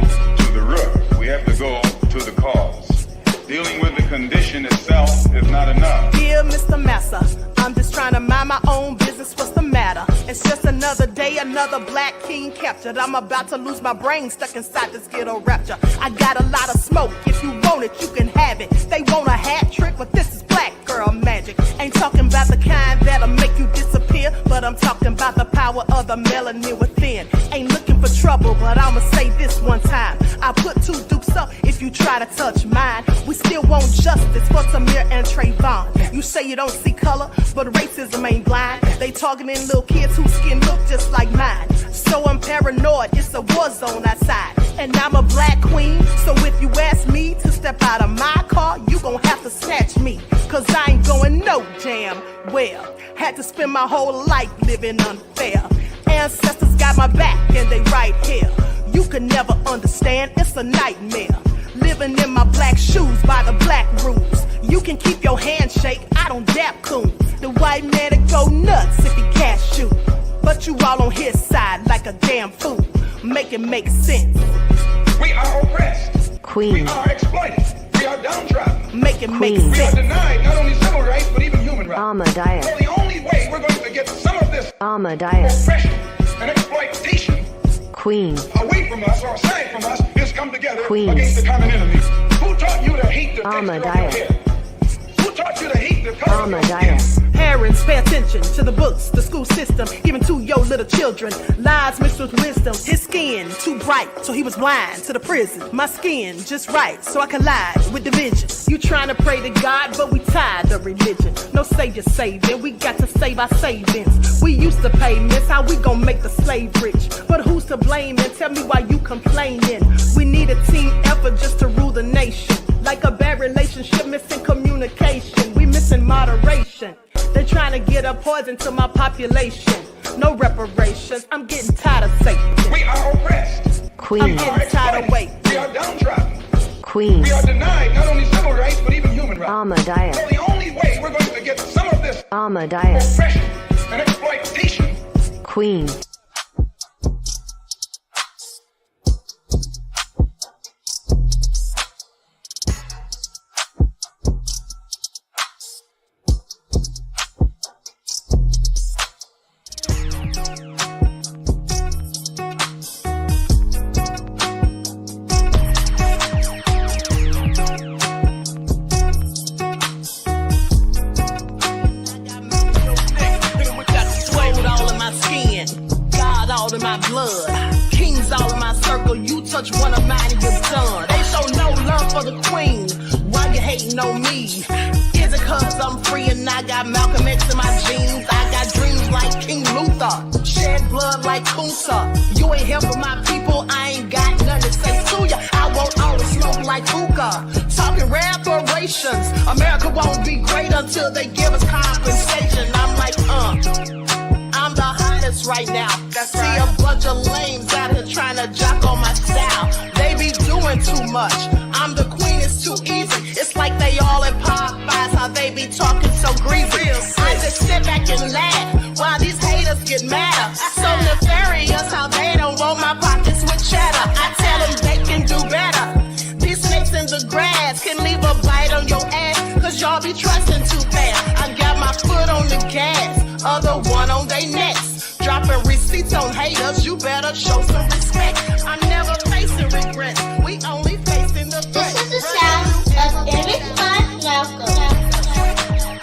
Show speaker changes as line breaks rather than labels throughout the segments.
to the root. We have to go to the cause. Dealing with the condition itself is not enough.
Dear Mr. Massa, I'm just trying to mind my own business. What's the matter? It's just another day, another black king captured. I'm about to lose my brain, stuck inside this ghetto rapture. I got a lot of smoke. If you want it, you can have it. They want a hat trick, but this is black girl magic. Ain't talking about the kind that'll make you disappear, but I'm talking about the power of the melanin within. Ain't looking for trouble, but I'ma say this one time. I put two dukes up if you try to touch mine. We still want justice for Tamir and Trayvon. You say you don't see color, but racism ain't blind. They targeting little kids whose skin look just like mine. So I'm paranoid, it's a war zone outside. And I'm a black queen, so if you ask me to step out of my car, you gon' have to snatch me. Cause I ain't going no damn well. Had to spend my whole life living unfair. Ancestors got my back and they right here. You can never understand, it's a nightmare. Living in my black shoes by the black rules. You can keep your handshake, I don't dap coons. The white man that go nuts if he cash you. But you all on his side like a damn fool. Make it make sense.
We are oppressed.
Queen.
We are exploited. We are downtrodden.
Make it make
Queen.
sense.
We are denied not only civil rights, but even human rights.
Ahmadiyyah.
So the only way we're going to get some of this
Ahmadiyyah.
oppression and exploitation
Queen.
away from us or aside from us is come together
Queen.
against the common enemy. Who taught you to hate the texture of your
Ahmadiyyah.
hair? Who taught you to hate the color of your skin?
Ahmadiyyah.
Parents, pay attention to the books, the school system, even to your little children. Lies mixed with wisdom. His skin too bright, so he was blind to the prison. My skin just right, so I collide with division. You trying to pray to God, but we tired of religion. No savior saving, we got to save our savings. We used to pay miss, how we gon' make the slave rich? But who's to blame, and tell me why you complaining? We need a team effort just to rule the nation. Like a bad relationship, missing communication. We missing moderation. They're trying to get a poison to my population. No reparations. I'm getting tired of Satan.
We are oppressed.
Queen.
I'm getting tired of waiting.
We are downtrodden.
Queen.
We are denied not only civil rights, but even human rights.
Ahmadiyyah.
So the only way we're going to get some of this
Ahmadiyyah.
oppression and exploitation.
Queen.
In my blood, kings all in my circle. You touch one of mine and you're done. They show no love for the queen. Why you hating on me? Is it cause I'm free and I got Malcolm X in my jeans? I got dreams like King Luther, shed blood like Kunsa. You ain't helping my people, I ain't got nothing to say to ya. I want all the smoke like hookah. Talking reparations. America won't be great until they give us compensation. I'm like, I'm the hottest right now. See a bunch of lames out here trying to jock on my style. They be doing too much. I'm the queen, it's too easy. It's like they all in Popeyes, how they be talking so greasy. I just sit back and laugh while these haters get madder. So nefarious how they don't want my pockets with cheddar. I tell them they can do better. These snakes in the grass can leave a bite on your ass, cause y'all be trusting too fast. I got my foot on the gas, other one on they necks. Dropping receipts on haters, you better show some respect. I'm never facing regrets, we only facing the threat.
This is the sound of Eric Malcolm.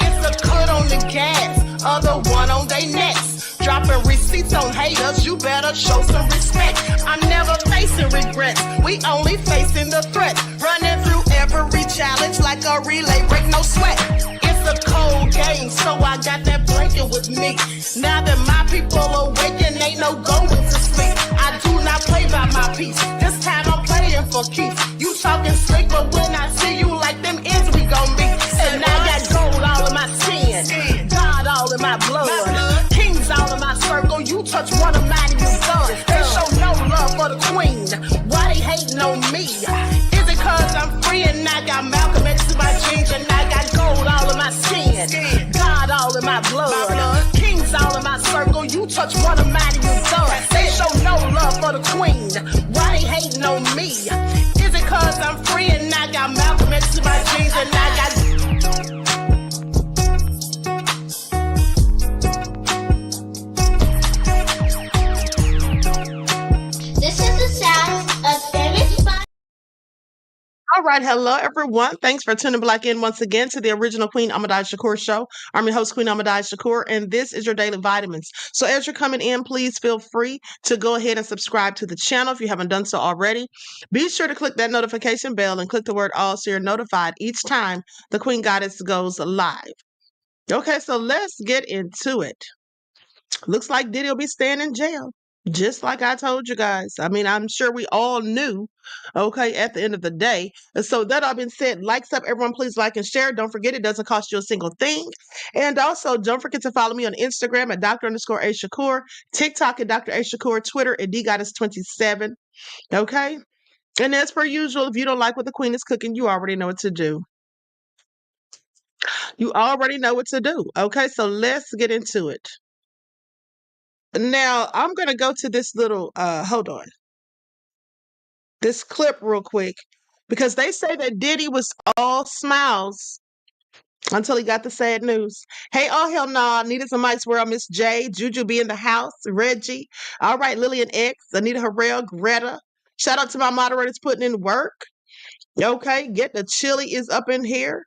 It's a cut on the gas, other one on they necks. Dropping receipts on haters, you better show some respect. I'm never facing regrets, we only facing the threat. Running through every challenge like a relay, break no sweat. It's a cold game, so I got that blanket with me. Now that my people awaken, ain't no going to sleep. I do not play by my piece, this time I'm playing for keeps. You talking slick, but when I see you like them ends, we gon' meet. And I got gold all in my skin, God all in my blood, kings all in my circle. You touch one of mine and you're done. They show no love for the queen, why they hating on me? Is it cause I'm free and I got Malcolm X in my jeans, and I got gold all in my skin, God all in my blood, kings all in my circle. You touch one of mine and you're done. They show no love for the queen, why they hating ain't no me? Is it cause I'm free and I got Malcolm X to my jeans and I got...
This is the sound of Image by
All right, hello everyone. Thanks for tuning back in once again to the original Queen Ahmadiyyah Shakur show. I'm your host, Queen Ahmadiyyah Shakur, and this is your daily vitamins. So as you're coming in, please feel free to go ahead and subscribe to the channel if you haven't done so already. Be sure to click that notification bell and click the word all so you're notified each time the Queen Goddess goes live. Okay, so let's get into it. Looks like Diddy will be staying in jail. Just like I told you guys. I mean, I'm sure we all knew, okay, at the end of the day. And so that all been said, likes up, everyone, please like and share. Don't forget, it doesn't cost you a single thing. And also, don't forget to follow me on Instagram at Dr_A_Shakur, TikTok at Dr. A Shakur, Twitter at DGoddess27, okay? And as per usual, if you don't like what the Queen is cooking, you already know what to do. You already know what to do, okay? So let's get into it. Now, I'm going to go to this little, hold on, this clip real quick, because they say that Diddy was all smiles until he got the sad news. Hey, oh, hell no, nah. Needed some Mike's World, Miss J, Juju be in the house, Reggie. All right, Lillian X, Anita Harrell, Greta. Shout out to my moderators putting in work. Okay, get the chili is up in here.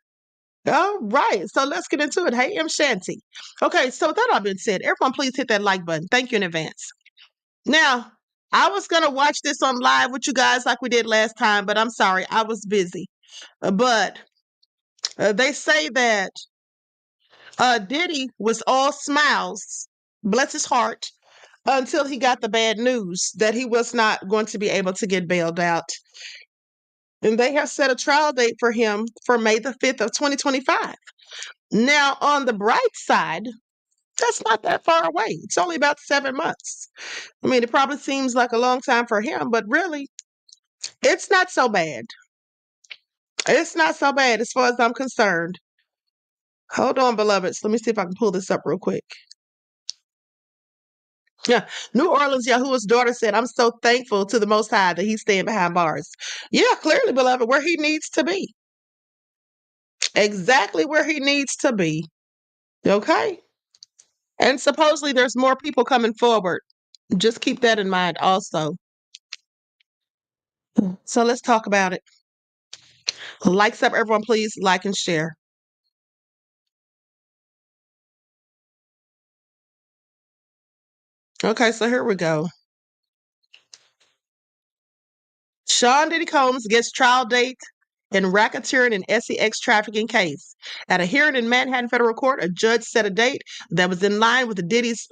All right, so let's get into it. Hey, M. Shanty. Okay, so that all been said, everyone please hit that like button. Thank you in advance. Now, I was going to watch this on live with you guys like we did last time, but I'm sorry, I was busy. But they say that Diddy was all smiles, bless his heart, until he got the bad news that he was not going to be able to get bailed out. And they have set a trial date for him for May the 5th of 2025. Now, on the bright side, that's not that far away. It's only about 7 months. I mean, it probably seems like a long time for him, but really, it's not so bad. It's not so bad as far as I'm concerned. Hold on, beloveds. Let me see if I can pull this up real quick. Yeah, New Orleans Yahuwah's daughter said, I'm so thankful to the Most High that he's staying behind bars. Yeah, clearly, beloved, where he needs to be. Exactly where he needs to be. Okay? And supposedly there's more people coming forward. Just keep that in mind also. So let's talk about it. Likes up, everyone, please like and share. Okay, so here we go. Sean Diddy Combs gets trial date in racketeering and sex trafficking case. At a hearing in Manhattan Federal Court, a judge set a date that was in line with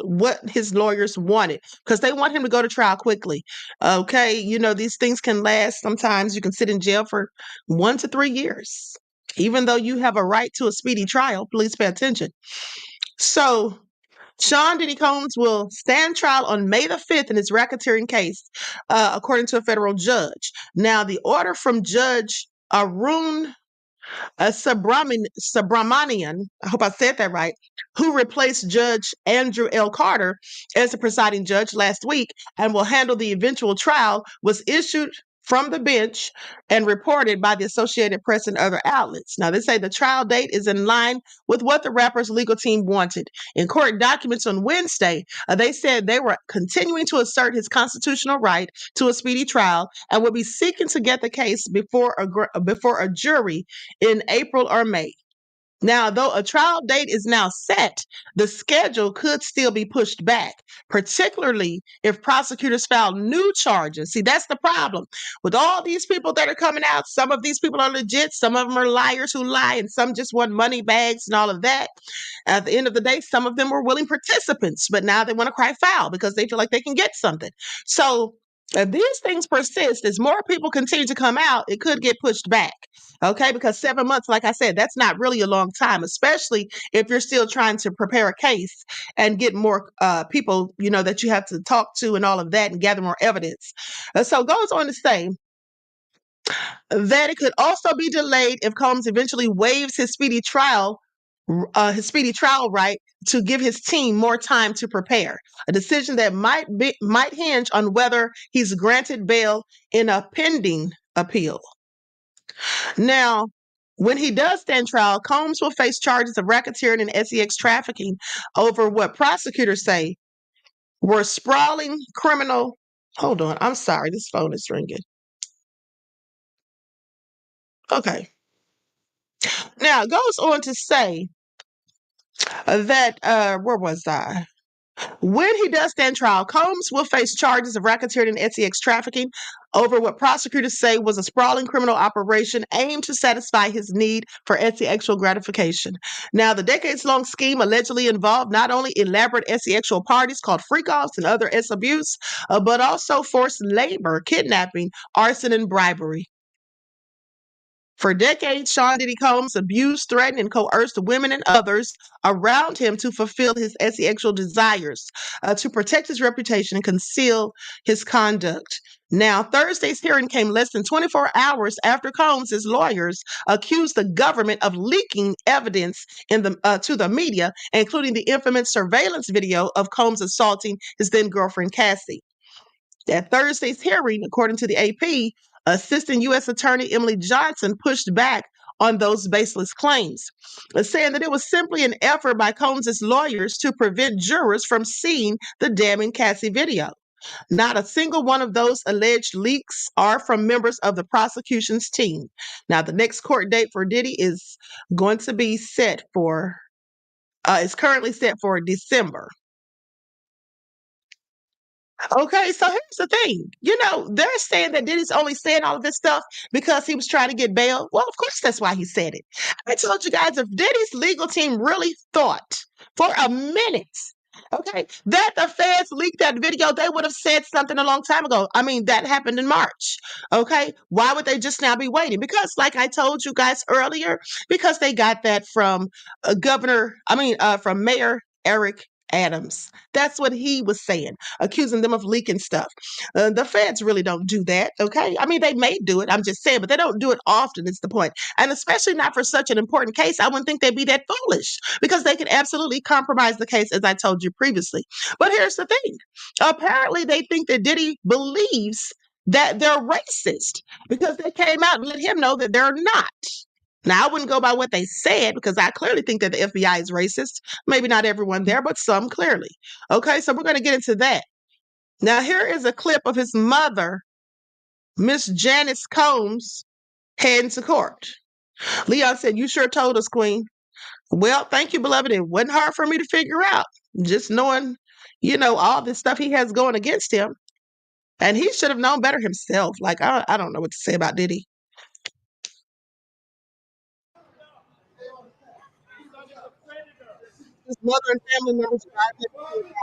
what his lawyers wanted, because they want him to go to trial quickly. Okay, you know, these things can last. Sometimes you can sit in jail for 1 to 3 years. Even though you have a right to a speedy trial, please pay attention. So, Sean Diddy Combs will stand trial on May the 5th in his racketeering case, according to a federal judge. Now, the order from Judge Arun Subramanian, I hope I said that right, who replaced Judge Andrew L. Carter as the presiding judge last week and will handle the eventual trial, was issued from the bench and reported by the Associated Press and other outlets. Now, they say the trial date is in line with what the rapper's legal team wanted. In court documents on Wednesday, they said they were continuing to assert his constitutional right to a speedy trial and would be seeking to get the case before a jury in April or May. Now, though a trial date is now set, the schedule could still be pushed back, particularly if prosecutors file new charges. See, that's the problem. With all these people that are coming out, some of these people are legit, some of them are liars who lie, and some just want money bags and all of that. At the end of the day, some of them were willing participants, but now they want to cry foul because they feel like they can get something. So, if these things persist, as more people continue to come out, it could get pushed back. Okay, because 7 months, like I said, that's not really a long time, especially if you're still trying to prepare a case and get more people, you know, that you have to talk to and all of that and gather more evidence. So it goes on to say that it could also be delayed if Combs eventually waives his speedy trial his speedy trial right to give his team more time to prepare. A decision that might hinge on whether he's granted bail in a pending appeal. Now, when he does stand trial, Combs will face charges of racketeering and sex trafficking over what prosecutors say were sprawling criminal. Hold on, I'm sorry, this phone is ringing. Okay. Now, it goes on to say that, where was I? When he does stand trial, Combs will face charges of racketeering and sex trafficking over what prosecutors say was a sprawling criminal operation aimed to satisfy his need for sexual gratification. Now, the decades-long scheme allegedly involved not only elaborate sexual parties called freak-offs and other abuse, but also forced labor, kidnapping, arson, and bribery. For decades, Sean Diddy Combs abused, threatened, and coerced women and others around him to fulfill his sexual desires, to protect his reputation and conceal his conduct. Now, Thursday's hearing came less than 24 hours after Combs' lawyers accused the government of leaking evidence to the media, including the infamous surveillance video of Combs assaulting his then-girlfriend, Cassie. At Thursday's hearing, according to the AP, Assistant U.S. Attorney Emily Johnson pushed back on those baseless claims, saying that it was simply an effort by Combs' lawyers to prevent jurors from seeing the damning Cassie video. Not a single one of those alleged leaks are from members of the prosecution's team. Now, the next court date for Diddy is going to be is currently set for December. Okay, so here's the thing. They're saying that Diddy's only saying all of this stuff because he was trying to get bail. Well, of course, that's why he said it. I told you guys, if Diddy's legal team really thought for a minute, okay, that the feds leaked that video, they would have said something a long time ago. I mean, that happened in March. Okay, why would they just now be waiting? Because, like I told you guys earlier, because they got that from from Mayor Eric Adams. That's what he was saying, accusing them of leaking stuff. The feds really don't do that, okay? I mean, they may do it, I'm just saying, but they don't do it often, is the point. And especially not for such an important case. I wouldn't think they'd be that foolish because they could absolutely compromise the case, as I told you previously. But here's the thing. Apparently, they think that Diddy believes that they're racist because they came out and let him know that they're not. Now, I wouldn't go by what they said because I clearly think that the FBI is racist. Maybe not everyone there, but some clearly. Okay, so we're going to get into that. Now, here is a clip of his mother, Miss Janice Combs, heading to court. Leon said, "You sure told us, Queen." Well, thank you, beloved. It wasn't hard for me to figure out. Just knowing, all this stuff he has going against him. And he should have known better himself. Like, I don't know what to say about Diddy. His mother and family members arrived at the courthouse.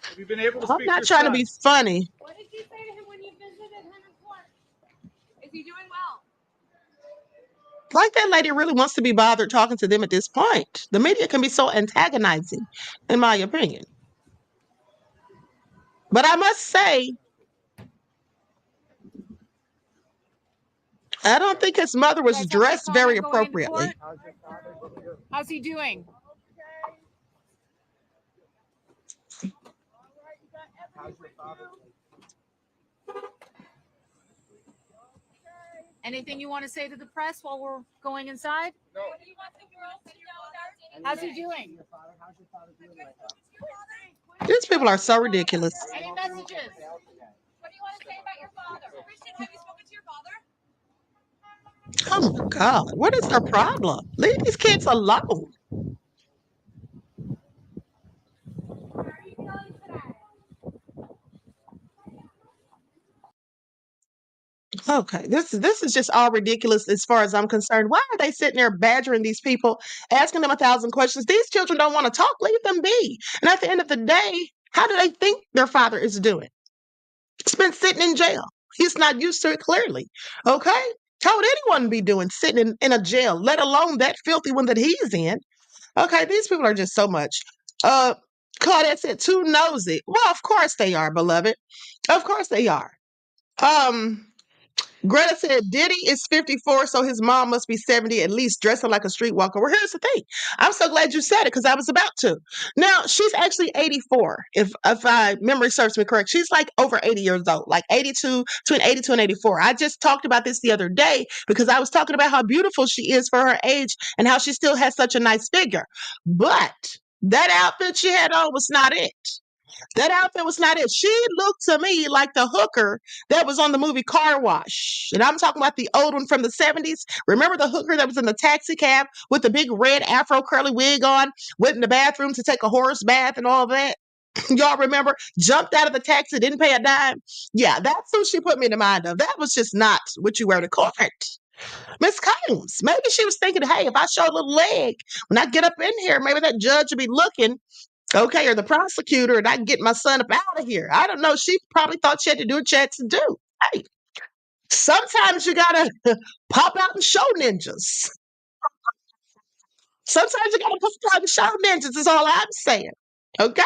Have you been able to
I'm
speak to
not
your
trying to
son?
be funny.
What did you say to him when you visited him in court? Is he doing well?
Like that lady really wants to be bothered talking to them at this point. The media can be so antagonizing, in my opinion. But I must say, I don't think his mother was
You guys have
dressed
any
very
comment going into
appropriately.
court? How's he doing? Anything you want to say to the press while we're going inside?
No.
How's he doing?
These people are so ridiculous.
Any messages?
What do you want to say about your father? Christian, have you spoken to your father?
Oh my God, what is their problem? Leave these kids alone.
How are you feeling today?
Okay, this is just all ridiculous as far as I'm concerned. Why are they sitting there badgering these people, asking them 1,000 questions? These children don't want to talk. Leave them be. And at the end of the day, how do they think their father is doing? He's been sitting in jail. He's not used to it, clearly. Okay? How would anyone be doing sitting in a jail, let alone that filthy one that he's in? Okay, these people are just so much. Claudette said, too nosy. Well, of course they are, beloved. Of course they are. Greta said Diddy is 54, so his mom must be 70 at least, dressing like a streetwalker. Well, here's the thing. I'm so glad you said it because I was about to. Now, she's actually 84, if my memory serves me correct. She's like over 80 years old, like 82, between 82 and 84. I just talked about this the other day because I was talking about how beautiful she is for her age and how she still has such a nice figure. But that outfit she had on was not it. That outfit was not it. She looked to me like the hooker that was on the movie Car Wash. And I'm talking about the old one from the 70s. Remember the hooker that was in the taxi cab with the big red afro curly wig on, went in the bathroom to take a horse bath and all that? Y'all remember? Jumped out of the taxi, didn't pay a dime. Yeah, that's who she put me in the mind of. That was just not what you wear to court. Miss Combs, maybe she was thinking, hey, if I show a little leg, when I get up in here, maybe that judge will be looking. Okay, or the prosecutor, and I can get my son up out of here. I don't know. She probably thought she had to do what she had to do. Hey, sometimes you gotta pop out and show ninjas. Sometimes you gotta pop out and show ninjas, is all I'm saying. Okay?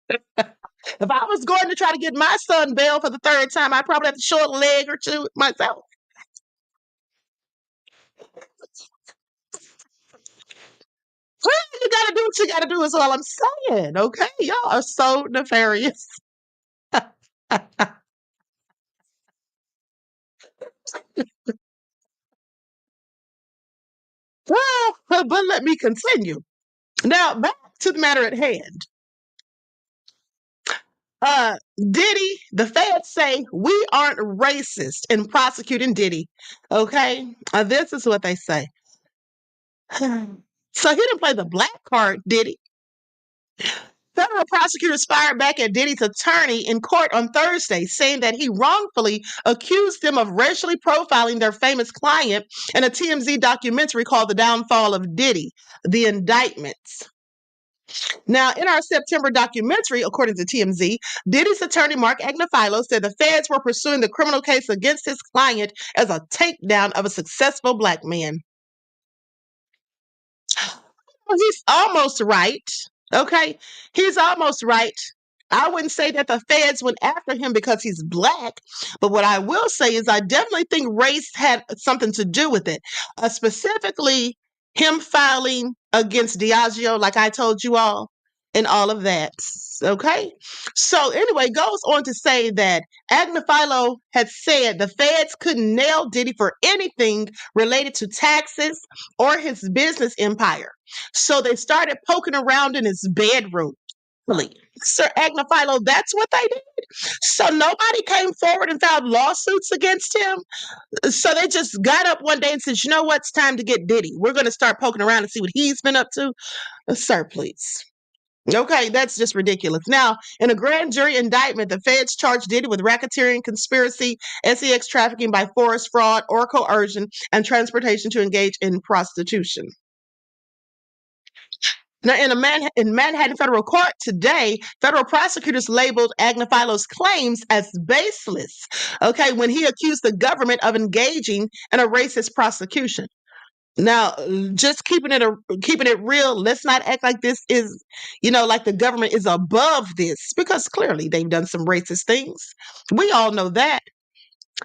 If I was going to try to get my son bail for the third time, I'd probably have to show a leg or two myself. Well, you gotta do what you gotta do, is all I'm saying. Okay? Y'all are so nefarious. Well, but let me continue. Now, back to the matter at hand. Diddy, the feds say we aren't racist in prosecuting Diddy. Okay, this is what they say. So he didn't play the black card, did he? Federal prosecutors fired back at Diddy's attorney in court on Thursday, saying that he wrongfully accused them of racially profiling their famous client in a TMZ documentary called The Downfall of Diddy, The Indictments. Now, in our September documentary, according to TMZ, Diddy's attorney Mark Agnifilo said the feds were pursuing the criminal case against his client as a takedown of a successful black man. Well, he's almost right. Okay, he's almost right. I wouldn't say that the feds went after him because he's black, but what I will say is I definitely think race had something to do with it. Specifically, him filing against Diageo, like I told you all, and all of that. Okay, so anyway, goes on to say that Agnifilo had said the feds couldn't nail Diddy for anything related to taxes or his business empire. So they started poking around in his bedroom. Really, Sir Agnifilo, that's what they did. So nobody came forward and filed lawsuits against him. So they just got up one day and said, you know what? It's time to get Diddy. We're going to start poking around and see what he's been up to. Sir, please. Okay, that's just ridiculous. Now, in a grand jury indictment, the feds charged Diddy with racketeering, conspiracy, sex trafficking by force, fraud, or coercion, and transportation to engage in prostitution. Now, in Manhattan federal court today, federal prosecutors labeled Agnifilo's claims as baseless, okay, when he accused the government of engaging in a racist prosecution. Now, just keeping it real, let's not act like this is, like the government is above this, because clearly they've done some racist things. We all know that.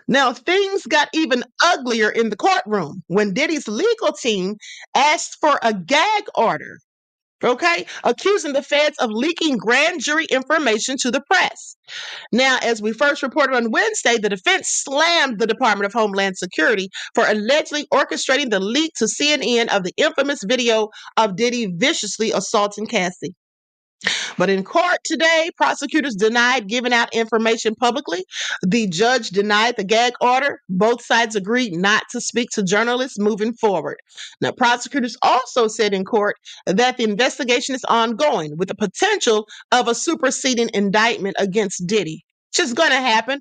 Now, things got even uglier in the courtroom when Diddy's legal team asked for a gag order, okay, accusing the feds of leaking grand jury information to the press. Now, as we first reported on Wednesday, the defense slammed the Department of Homeland Security for allegedly orchestrating the leak to CNN of the infamous video of Diddy viciously assaulting Cassie. But in court today, prosecutors denied giving out information publicly. The judge denied the gag order. Both sides agreed not to speak to journalists moving forward. Now, prosecutors also said in court that the investigation is ongoing with the potential of a superseding indictment against Diddy. Which is going to happen.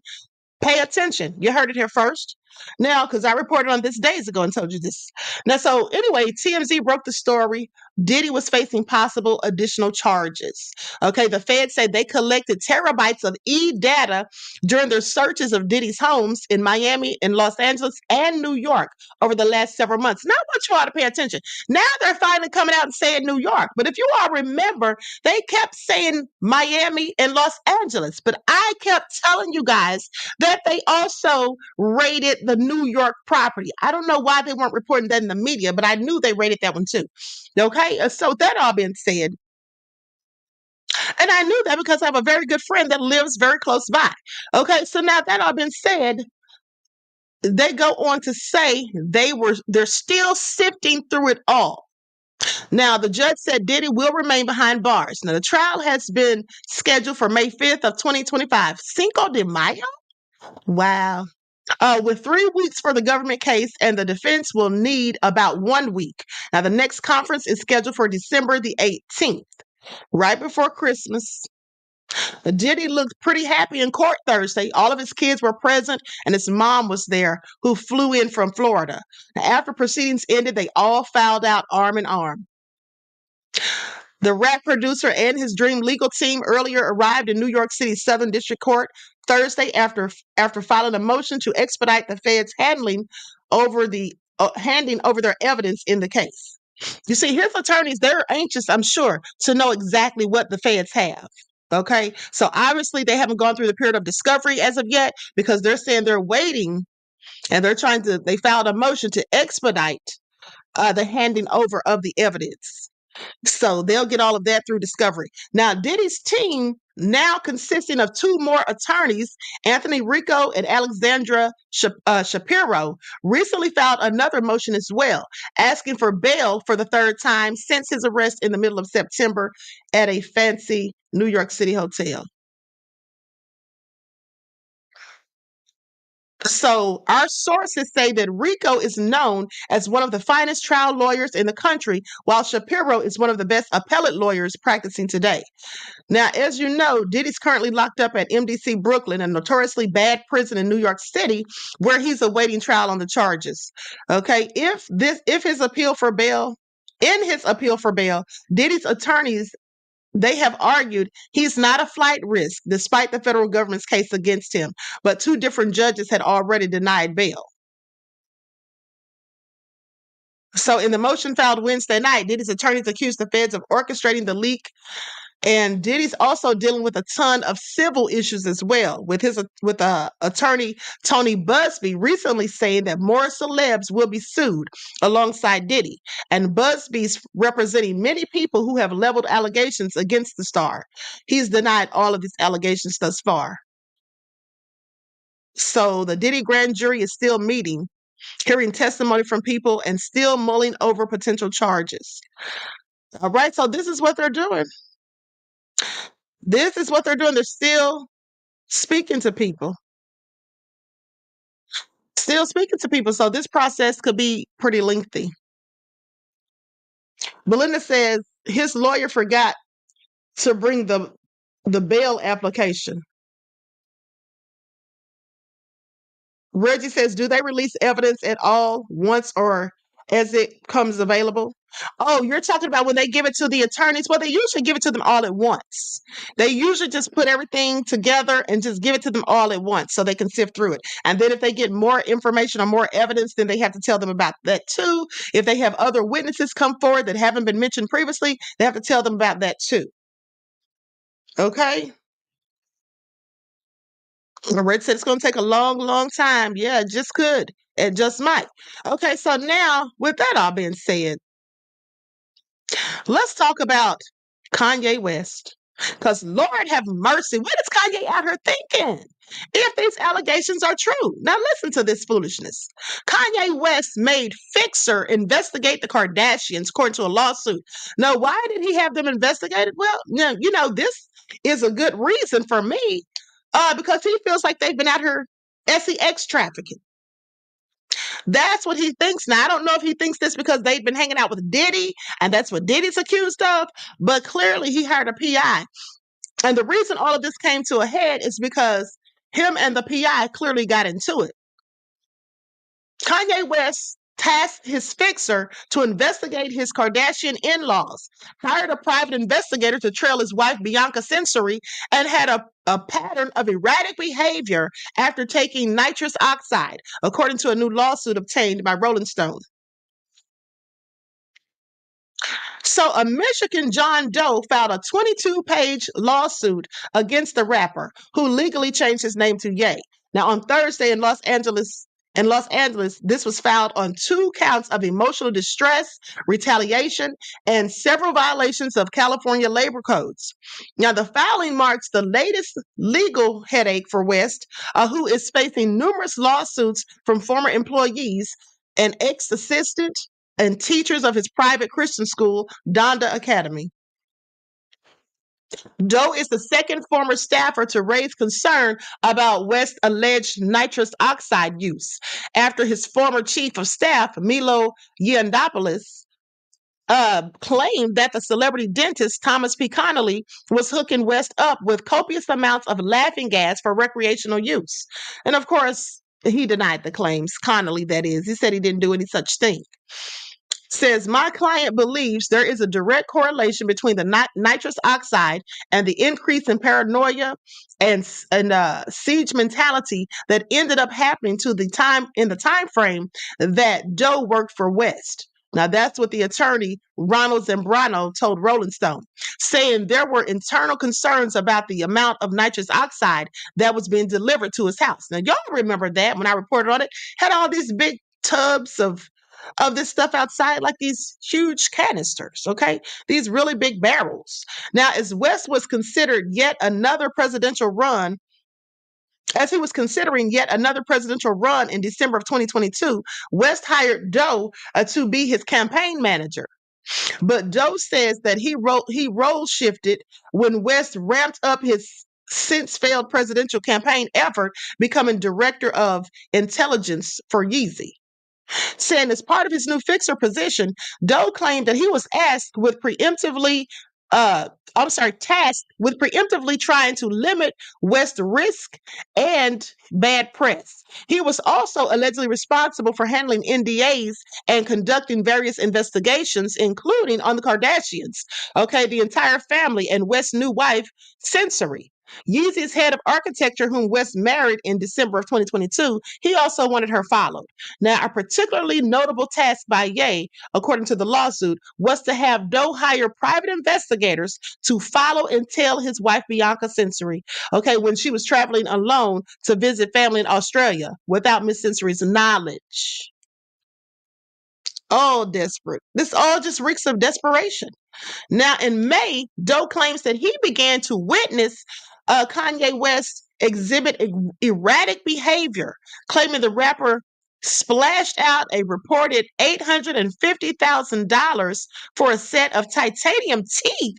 Pay attention. You heard it here first. Now, because I reported on this days ago and told you this. Now, so anyway, TMZ broke the story. Diddy was facing possible additional charges. Okay, the feds say they collected terabytes of e-data during their searches of Diddy's homes in Miami, in Los Angeles, and New York over the last several months. Now, I want you all to pay attention. Now they're finally coming out and saying New York. But if you all remember, they kept saying Miami and Los Angeles. But I kept telling you guys that they also raided the New York property. I don't know why they weren't reporting that in the media, but I knew they raided that one too. Okay, so that all being said, and I knew that because I have a very good friend that lives very close by. Okay, so now that all being said, they go on to say they're still sifting through it all. Now, the judge said Diddy will remain behind bars. Now, the trial has been scheduled for May 5th of 2025. Cinco de Mayo? Wow. With 3 weeks for the government case, and the defense will need about 1 week. Now, the next conference is scheduled for December the 18th, right before Christmas. Diddy looked pretty happy in court Thursday. All of his kids were present, and his mom was there, who flew in from Florida. Now, after proceedings ended, they all filed out arm in arm. The rap producer and his dream legal team earlier arrived in New York City's Southern District Court Thursday after filing a motion to expedite the feds handing over their evidence in the case. You see, his attorneys, they're anxious, I'm sure, to know exactly what the feds have. Okay, so obviously they haven't gone through the period of discovery as of yet, because they're saying they're waiting, and they filed a motion to expedite the handing over of the evidence. So they'll get all of that through discovery. Now, Diddy's team, now consisting of 2 more attorneys, Anthony Rico and Alexandra Shapiro, recently filed another motion as well, asking for bail for the 3rd time since his arrest in the middle of September at a fancy New York City hotel. So our sources say that Rico is known as one of the finest trial lawyers in the country, while Shapiro is one of the best appellate lawyers practicing today. Now, as you know, Diddy's currently locked up at MDC Brooklyn, a notoriously bad prison in New York City, where he's awaiting trial on the charges. Okay, in his appeal for bail, Diddy's attorneys, they have argued he's not a flight risk, despite the federal government's case against him. But 2 different judges had already denied bail. So in the motion filed Wednesday night, Diddy's attorneys accused the feds of orchestrating the leak. And Diddy's also dealing with a ton of civil issues as well, with attorney Tony Busby recently saying that more celebs will be sued alongside Diddy. And Busby's representing many people who have leveled allegations against the star. He's denied all of these allegations thus far. So the Diddy grand jury is still meeting, hearing testimony from people, and still mulling over potential charges. All right, so this is what they're doing. They're still speaking to people. So this process could be pretty lengthy. Belinda says his lawyer forgot to bring the bail application. Reggie says, do they release evidence at all once or as it comes available? Oh, you're talking about when they give it to the attorneys? Well, they usually give it to them all at once. They usually just put everything together and just give it to them all at once so they can sift through it. And then if they get more information or more evidence, then they have to tell them about that too. If they have other witnesses come forward that haven't been mentioned previously, they have to tell them about that too. Okay? Red said it's going to take a long, long time. Yeah, it just could. It just might. Okay, so now, with that all being said, let's talk about Kanye West. Because Lord have mercy, what is Kanye out here thinking? If these allegations are true. Now listen to this foolishness. Kanye West made Fixer investigate the Kardashians according to a lawsuit. Now, why did he have them investigated? Well, this is a good reason for me. Because he feels like they've been out here sex trafficking. That's what he thinks. Now, I don't know if he thinks this because they've been hanging out with Diddy, and that's what Diddy's accused of, but clearly he hired a PI. And the reason all of this came to a head is because him and the PI clearly got into it. Kanye West tasked his fixer to investigate his Kardashian in-laws, hired a private investigator to trail his wife Bianca sensory, and had a pattern of erratic behavior after taking nitrous oxide, according to a new lawsuit obtained by Rolling Stone. So a Michigan John Doe filed a 22-page lawsuit against the rapper, who legally changed his name to Ye. Now, on Thursday in Los Angeles, in Los Angeles. This was filed on 2 counts of emotional distress, retaliation, and several violations of California labor codes. Now, the filing marks the latest legal headache for West, who is facing numerous lawsuits from former employees and ex-assistant and teachers of his private Christian school, Donda Academy. Doe is the second former staffer to raise concern about West's alleged nitrous oxide use, after his former chief of staff, Milo Yiannopoulos, claimed that the celebrity dentist Thomas P. Connolly was hooking West up with copious amounts of laughing gas for recreational use. And of course, he denied the claims, Connolly, that is. He said he didn't do any such thing. Says, my client believes there is a direct correlation between the nitrous oxide and the increase in paranoia and siege mentality that ended up happening to the time frame that Doe worked for West. Now, that's what the attorney Ronald Zambrano told Rolling Stone, saying there were internal concerns about the amount of nitrous oxide that was being delivered to his house. Now, y'all remember that when I reported on it, had all these big tubs of this stuff outside, like these huge canisters, okay? These really big barrels. Now, as West was considered yet another presidential run, as he was considering yet another presidential run in December of 2022, West hired Doe to be his campaign manager. But Doe says that he role shifted when West ramped up his since failed presidential campaign effort, becoming director of intelligence for Yeezy. Saying as part of his new fixer position, Doe claimed that he was tasked with preemptively trying to limit West's risk and bad press. He was also allegedly responsible for handling NDAs and conducting various investigations, including on the Kardashians, okay, the entire family, and West's new wife, Sensory. Yeezy's head of architecture, whom West married in December of 2022, he also wanted her followed. Now, a particularly notable task by Ye, according to the lawsuit, was to have Doe hire private investigators to follow and tail his wife Bianca Sensory, okay, when she was traveling alone to visit family in Australia without Miss Sensory's knowledge. All desperate. This all just reeks of desperation. Now, in May, Doe claims that he began to witness Kanye West exhibit erratic behavior, claiming the rapper splashed out a reported $850,000 for a set of titanium teeth.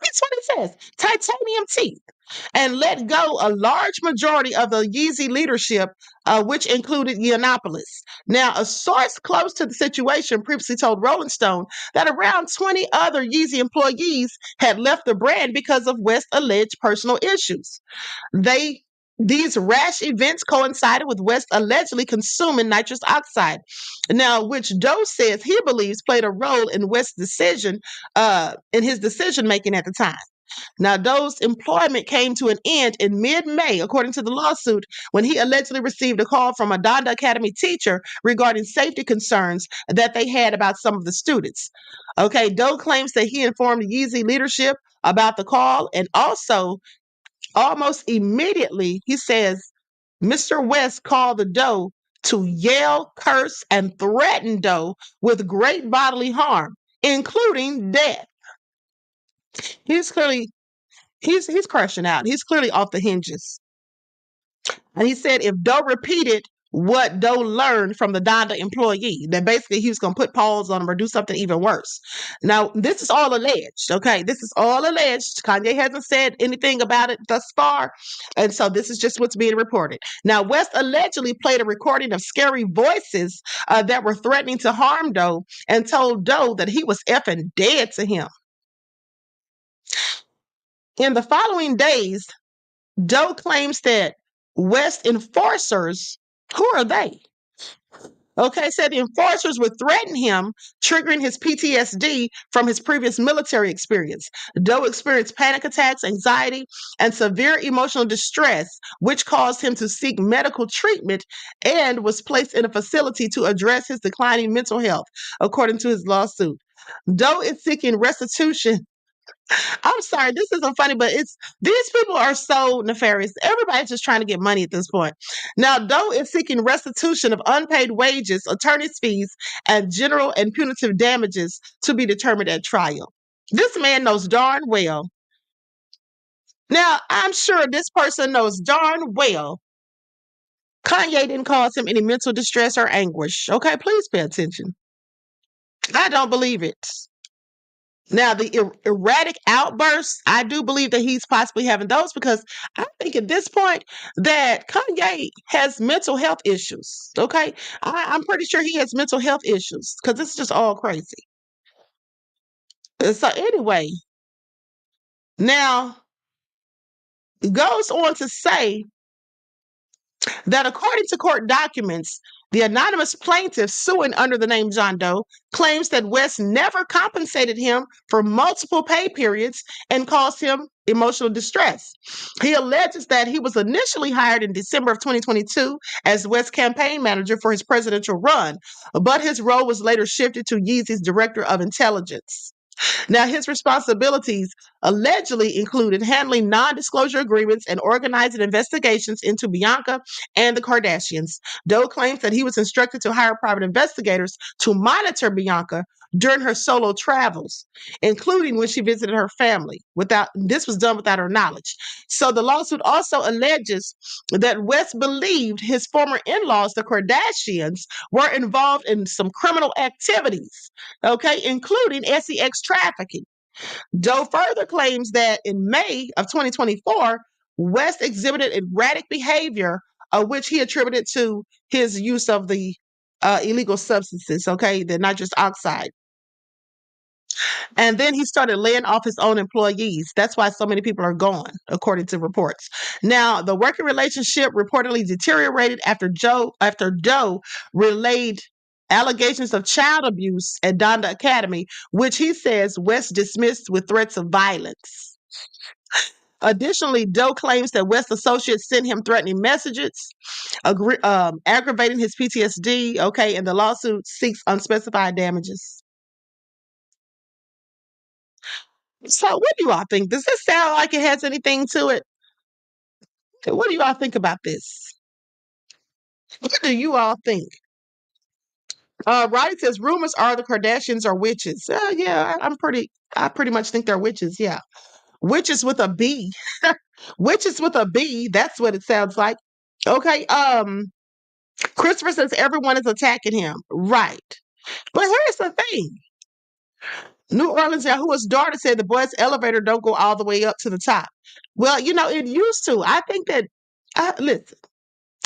That's what it says, titanium teeth, and let go a large majority of the Yeezy leadership, which included Yiannopoulos. Now, a source close to the situation previously told Rolling Stone that around 20 other Yeezy employees had left the brand because of West's alleged personal issues. These rash events coincided with West allegedly consuming nitrous oxide, now which Doe says he believes played a role in West's decision, in his decision making at the time. Now, Doe's employment came to an end in mid-May, according to the lawsuit, when he allegedly received a call from a Donda Academy teacher regarding safety concerns that they had about some of the students. Okay, Doe claims that he informed Yeezy leadership about the call, and also almost immediately, he says, Mr. West called the Doe to yell, curse, and threaten Doe with great bodily harm, including death. He's crashing out. He's clearly off the hinges. And he said if Doe repeated what Doe learned from the Donda employee, that basically he was going to put paws on him or do something even worse. Now, this is all alleged, okay? This is all alleged. Kanye hasn't said anything about it thus far. And so this is just what's being reported. Now, West allegedly played a recording of scary voices that were threatening to harm Doe and told Doe that he was effing dead to him. In the following days, Doe claims that West enforcers, who are they? Okay, said the enforcers would threaten him, triggering his PTSD from his previous military experience. Doe experienced panic attacks, anxiety, and severe emotional distress, which caused him to seek medical treatment and was placed in a facility to address his declining mental health, according to his lawsuit. Doe is seeking restitution I'm sorry, this isn't funny, but these people are so nefarious. Everybody's just trying to get money at this point. Now, Doe is seeking restitution of unpaid wages, attorney's fees, and general and punitive damages to be determined at trial. This man knows darn well. Now, I'm sure this person knows darn well Kanye didn't cause him any mental distress or anguish. Okay, please pay attention. I don't believe it. Now, the erratic outbursts, I do believe that he's possibly having those because I think at this point that Kanye has mental health issues. Okay, I'm pretty sure he has mental health issues because it's just all crazy. So anyway, now it goes on to say that according to court documents, the anonymous plaintiff suing under the name John Doe claims that West never compensated him for multiple pay periods and caused him emotional distress. He alleges that he was initially hired in December of 2022 as West's campaign manager for his presidential run, but his role was later shifted to Yeezy's director of intelligence. Now, his responsibilities allegedly included handling non-disclosure agreements and organizing investigations into Bianca and the Kardashians. Doe claims that he was instructed to hire private investigators to monitor Bianca during her solo travels, including when she visited her family. This was done without her knowledge. So the lawsuit also alleges that West believed his former in-laws, the Kardashians, were involved in some criminal activities, okay, including sex trafficking. Doe further claims that in May of 2024, West exhibited erratic behavior, which he attributed to his use of the illegal substances, okay, the nitrous oxide. And then he started laying off his own employees. That's why so many people are gone, according to reports. Now, the working relationship reportedly deteriorated after Doe relayed allegations of child abuse at Donda Academy, which he says West dismissed with threats of violence. Additionally, Doe claims that West associates sent him threatening messages, aggravating his PTSD, okay, and the lawsuit seeks unspecified damages. So what do you all think? Does this sound like it has anything to it? What do you all think about this? What do you all think? Roddy says rumors are the Kardashians are witches. Yeah, I pretty much think they're witches. Yeah, witches with a B. Witches with a B. That's what it sounds like. Okay. Christopher says everyone is attacking him. Right. But here's the thing. New Orleans Yahuwah's daughter said the boys' elevator don't go all the way up to the top. Well, it used to. I think that, listen,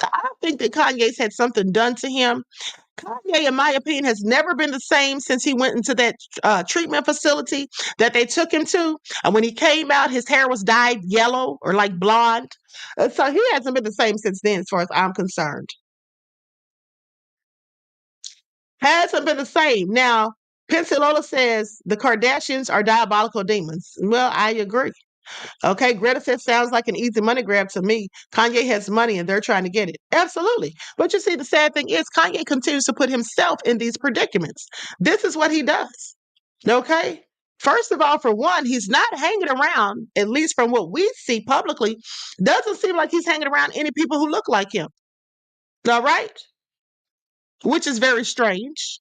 I think that Kanye's had something done to him. Kanye, in my opinion, has never been the same since he went into that treatment facility that they took him to. And when he came out, his hair was dyed yellow or like blonde. So he hasn't been the same since then, as far as I'm concerned. Hasn't been the same. Now, Pensilola says the Kardashians are diabolical demons. Well, I agree. Okay, Greta says sounds like an easy money grab to me. Kanye has money and they're trying to get it. Absolutely. But you see, the sad thing is Kanye continues to put himself in these predicaments. This is what he does. Okay? First of all, for one, he's not hanging around, at least from what we see publicly, doesn't seem like he's hanging around any people who look like him. All right? Which is very strange.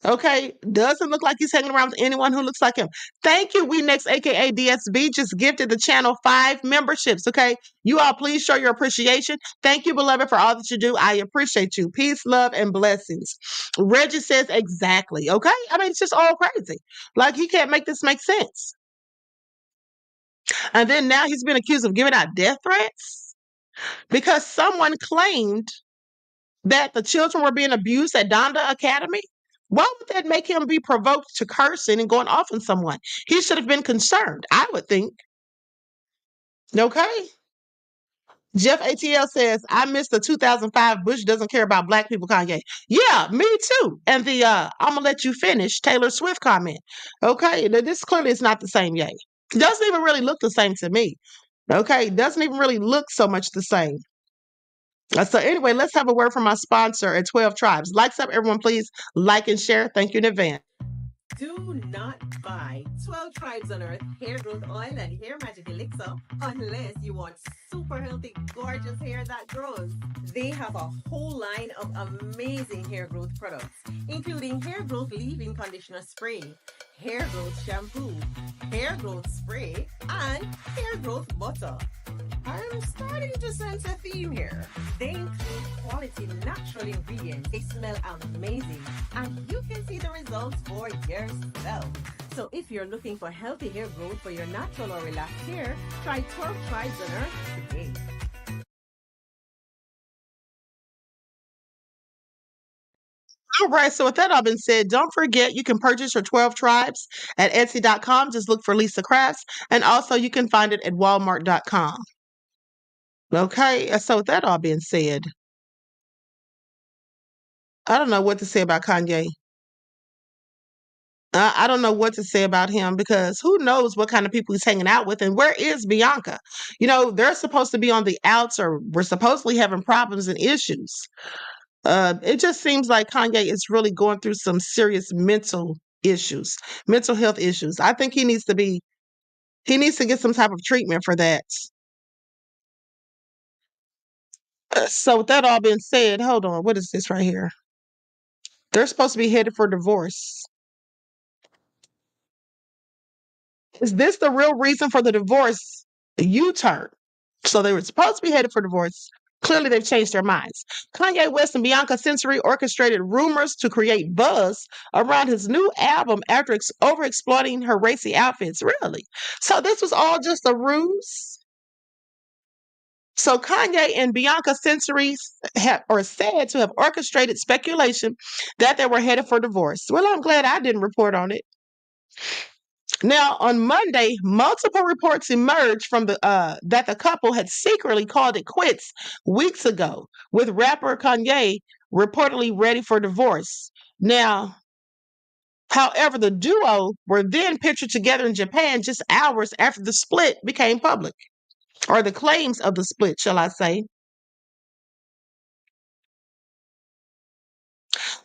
Okay, doesn't look like he's hanging around with anyone who looks like him. Thank you, We Next, aka DSB, just gifted the channel 5 memberships. Okay, you all please show your appreciation. Thank you, beloved, for all that you do. I appreciate you. Peace, love, and blessings. Reggie says exactly. Okay, I mean it's just all crazy. Like he can't make this make sense. And then now he's been accused of giving out death threats because someone claimed that the children were being abused at Donda Academy. Why would that make him be provoked to cursing and going off on someone? He should have been concerned, I would think. Okay. Jeff ATL says, I missed the 2005 Bush doesn't care about black people, Kanye. Yeah, me too. And the I'm going to let you finish Taylor Swift comment. Okay. This clearly is not the same yay. It doesn't even really look the same to me. Okay. It doesn't even really look so much the same. So anyway, let's have a word from my sponsor at 12 Tribes. Likes up, everyone, please like and share. Thank you in advance.
Do not buy 12 Tribes on Earth hair growth oil and hair magic elixir unless you want super healthy, gorgeous hair that grows. They have a whole line of amazing hair growth products, including hair growth leave-in conditioner spray, hair growth shampoo, hair growth spray, and hair growth butter. I'm starting to sense a theme here. They include quality natural ingredients. They smell amazing, and you can see the results for yourself. So if you're looking for healthy hair growth for your natural or relaxed hair, try 12 Tribes on Earth today.
All right, so with that all been said, don't forget you can purchase your 12 Tribes at Etsy.com. Just look for Lisa Crafts, and also you can find it at Walmart.com. Okay, so with that all being said, I don't know what to say about Kanye. I don't know what to say about him because who knows what kind of people he's hanging out with, and where is Bianca? You know, they're supposed to be on the outs, or we're supposedly having problems and issues. It just seems like Kanye is really going through some serious issues, mental health issues. I think he needs to get some type of treatment for that. So with that all being said, hold on, what is this right here? They're supposed to be headed for divorce. Is this the real reason for the divorce U-turn? So they were supposed to be headed for divorce. Clearly, they've changed their minds. Kanye West and Bianca Sensory orchestrated rumors to create buzz around his new album after overexploiting her racy outfits. Really? So this was all just a ruse? So Kanye and Bianca Sensory are said to have orchestrated speculation that they were headed for divorce. Well, I'm glad I didn't report on it. Now, on Monday, multiple reports emerged from that the couple had secretly called it quits weeks ago, with rapper Kanye reportedly ready for divorce. Now, however, the duo were then pictured together in Japan just hours after the split became public, or the claims of the split, shall I say.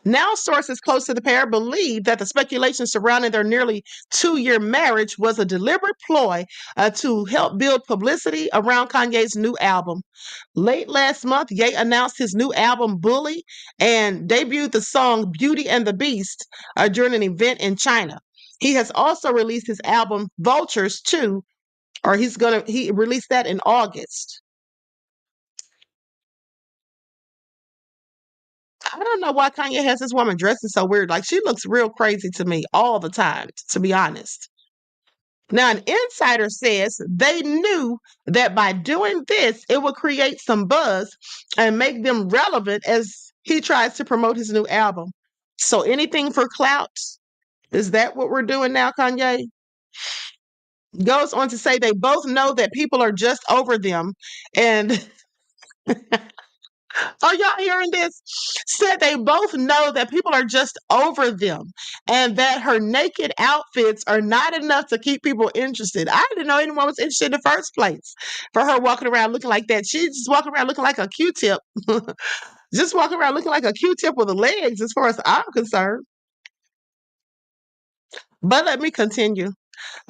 Now, sources close to the pair believe that the speculation surrounding their nearly 2-year marriage was a deliberate ploy to help build publicity around Kanye's new album. Late last month, Ye announced his new album, Bully, and debuted the song Beauty and the Beast during an event in China. He has also released his album, Vultures, too, or he released that in August. I don't know why Kanye has this woman dressing so weird. Like, she looks real crazy to me all the time, to be honest. Now, an insider says they knew that by doing this, it would create some buzz and make them relevant as he tries to promote his new album. So anything for clout? Is that what we're doing now, Kanye? Goes on to say they both know that people are just over them, and are y'all hearing this? Said they both know that people are just over them and that her naked outfits are not enough to keep people interested. I didn't know anyone was interested in the first place for her walking around looking like that. She's just walking around looking like a Q-tip. Just walking around looking like a Q-tip with the legs, as far as I'm concerned. But let me continue.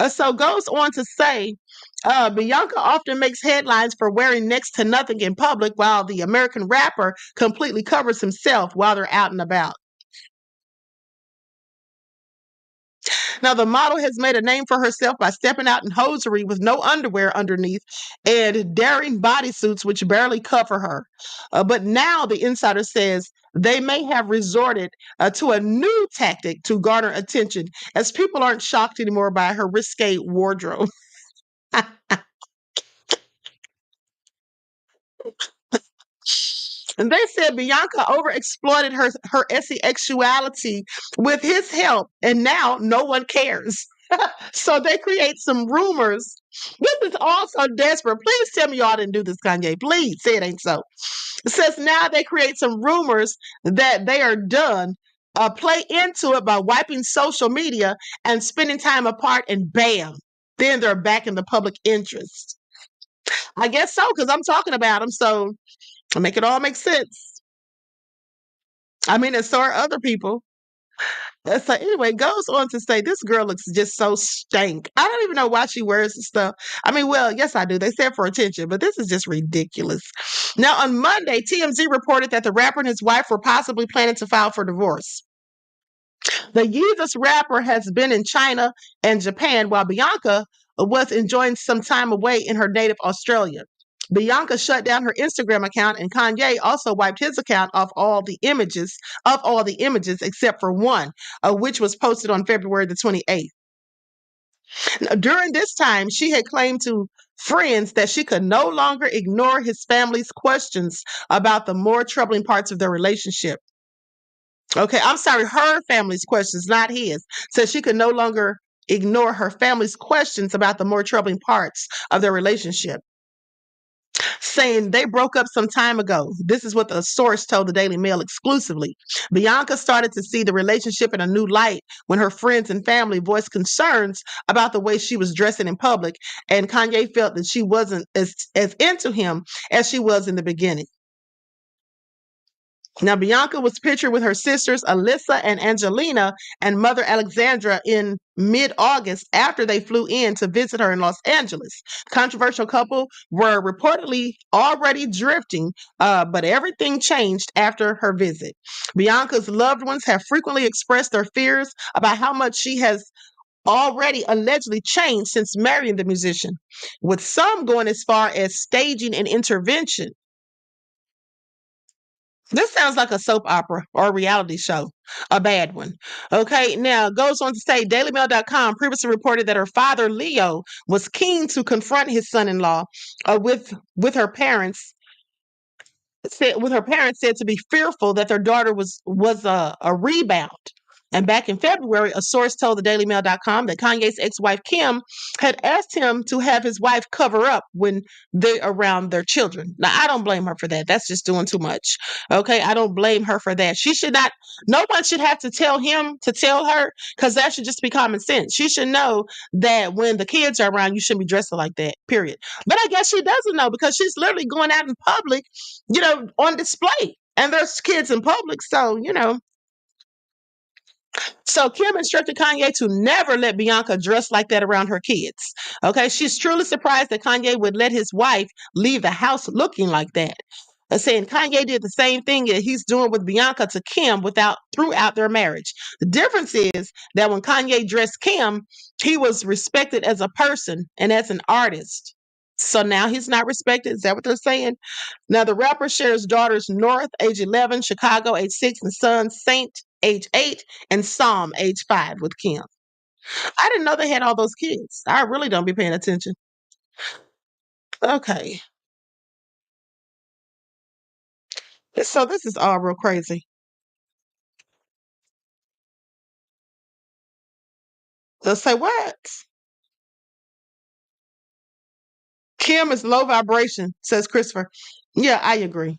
So goes on to say, Bianca often makes headlines for wearing next to nothing in public, while the American rapper completely covers himself while they're out and about. Now, the model has made a name for herself by stepping out in hosiery with no underwear underneath and daring bodysuits which barely cover her. But now the insider says they may have resorted to a new tactic to garner attention, as people aren't shocked anymore by her risque wardrobe. And they said Bianca overexploited her sexuality with his help, and now no one cares. So they create some rumors. This is also desperate. Please tell me y'all didn't do this, Kanye. Please say it ain't so. It says now they create some rumors that they are done. Play into it by wiping social media and spending time apart, and bam, then they're back in the public interest. I guess so, because I'm talking about them, so make it all make sense. I mean, and so are other people. So anyway, goes on to say this girl looks just so stank. I don't even know why she wears this stuff. I mean, well, yes, I do. They said for attention, but this is just ridiculous. Now, on Monday, TMZ reported that the rapper and his wife were possibly planning to file for divorce. The Yeezus rapper has been in China and Japan, while Bianca was enjoying some time away in her native Australia. Bianca shut down her Instagram account, and Kanye also wiped his account of all the images except for one, which was posted on February the 28th. During this time, she had claimed to friends that she could no longer ignore his family's questions about the more troubling parts of their relationship. Okay, I'm sorry, her family's questions, not his. So she could no longer ignore her family's questions about the more troubling parts of their relationship, saying they broke up some time ago. This is what the source told the Daily Mail exclusively. Bianca started to see the relationship in a new light when her friends and family voiced concerns about the way she was dressing in public, and Kanye felt that she wasn't as into him as she was in the beginning. Now, Bianca was pictured with her sisters Alyssa and Angelina and mother Alexandra in mid-August after they flew in to visit her in Los Angeles. The controversial couple were reportedly already drifting, but everything changed after her visit. Bianca's loved ones have frequently expressed their fears about how much she has already allegedly changed since marrying the musician, with some going as far as staging an intervention. This sounds like a soap opera or a reality show, a bad one. Okay, now goes on to say DailyMail.com previously reported that her father, Leo, was keen to confront his son-in-law with her parents. With her parents said to be fearful that their daughter was a rebound. And back in February, a source told the DailyMail.com that Kanye's ex-wife Kim had asked him to have his wife cover up when they're around their children. Now, I don't blame her for that. That's just doing too much. Okay, I don't blame her for that. She should not. No one should have to tell him to tell her, because that should just be common sense. She should know that when the kids are around, you shouldn't be dressing like that. Period. But I guess she doesn't know because she's literally going out in public, on display, and there's kids in public, so. So Kim instructed Kanye to never let Bianca dress like that around her kids. Okay, she's truly surprised that Kanye would let his wife leave the house looking like that. Saying Kanye did the same thing that he's doing with Bianca to Kim throughout their marriage. The difference is that when Kanye dressed Kim, he was respected as a person and as an artist. So now he's not respected. Is that what they're saying? Now, the rapper shares daughters North, age 11, Chicago, age 6, and sons Saint, age 8, and Psalm, age 5, with Kim. I didn't know they had all those kids. I really don't be paying attention. Okay. So this is all real crazy. They'll say, what? Kim is low vibration, says Christopher. Yeah, I agree.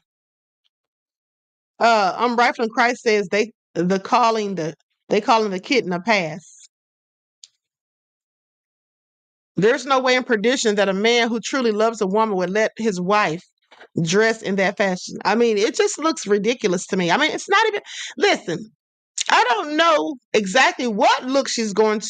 I'm Rifling Christ says they calling the kitten a pass. There's no way in perdition that a man who truly loves a woman would let his wife dress in that fashion. I mean, it just looks ridiculous to me. I mean, it's not even. Listen, I don't know exactly what look she's going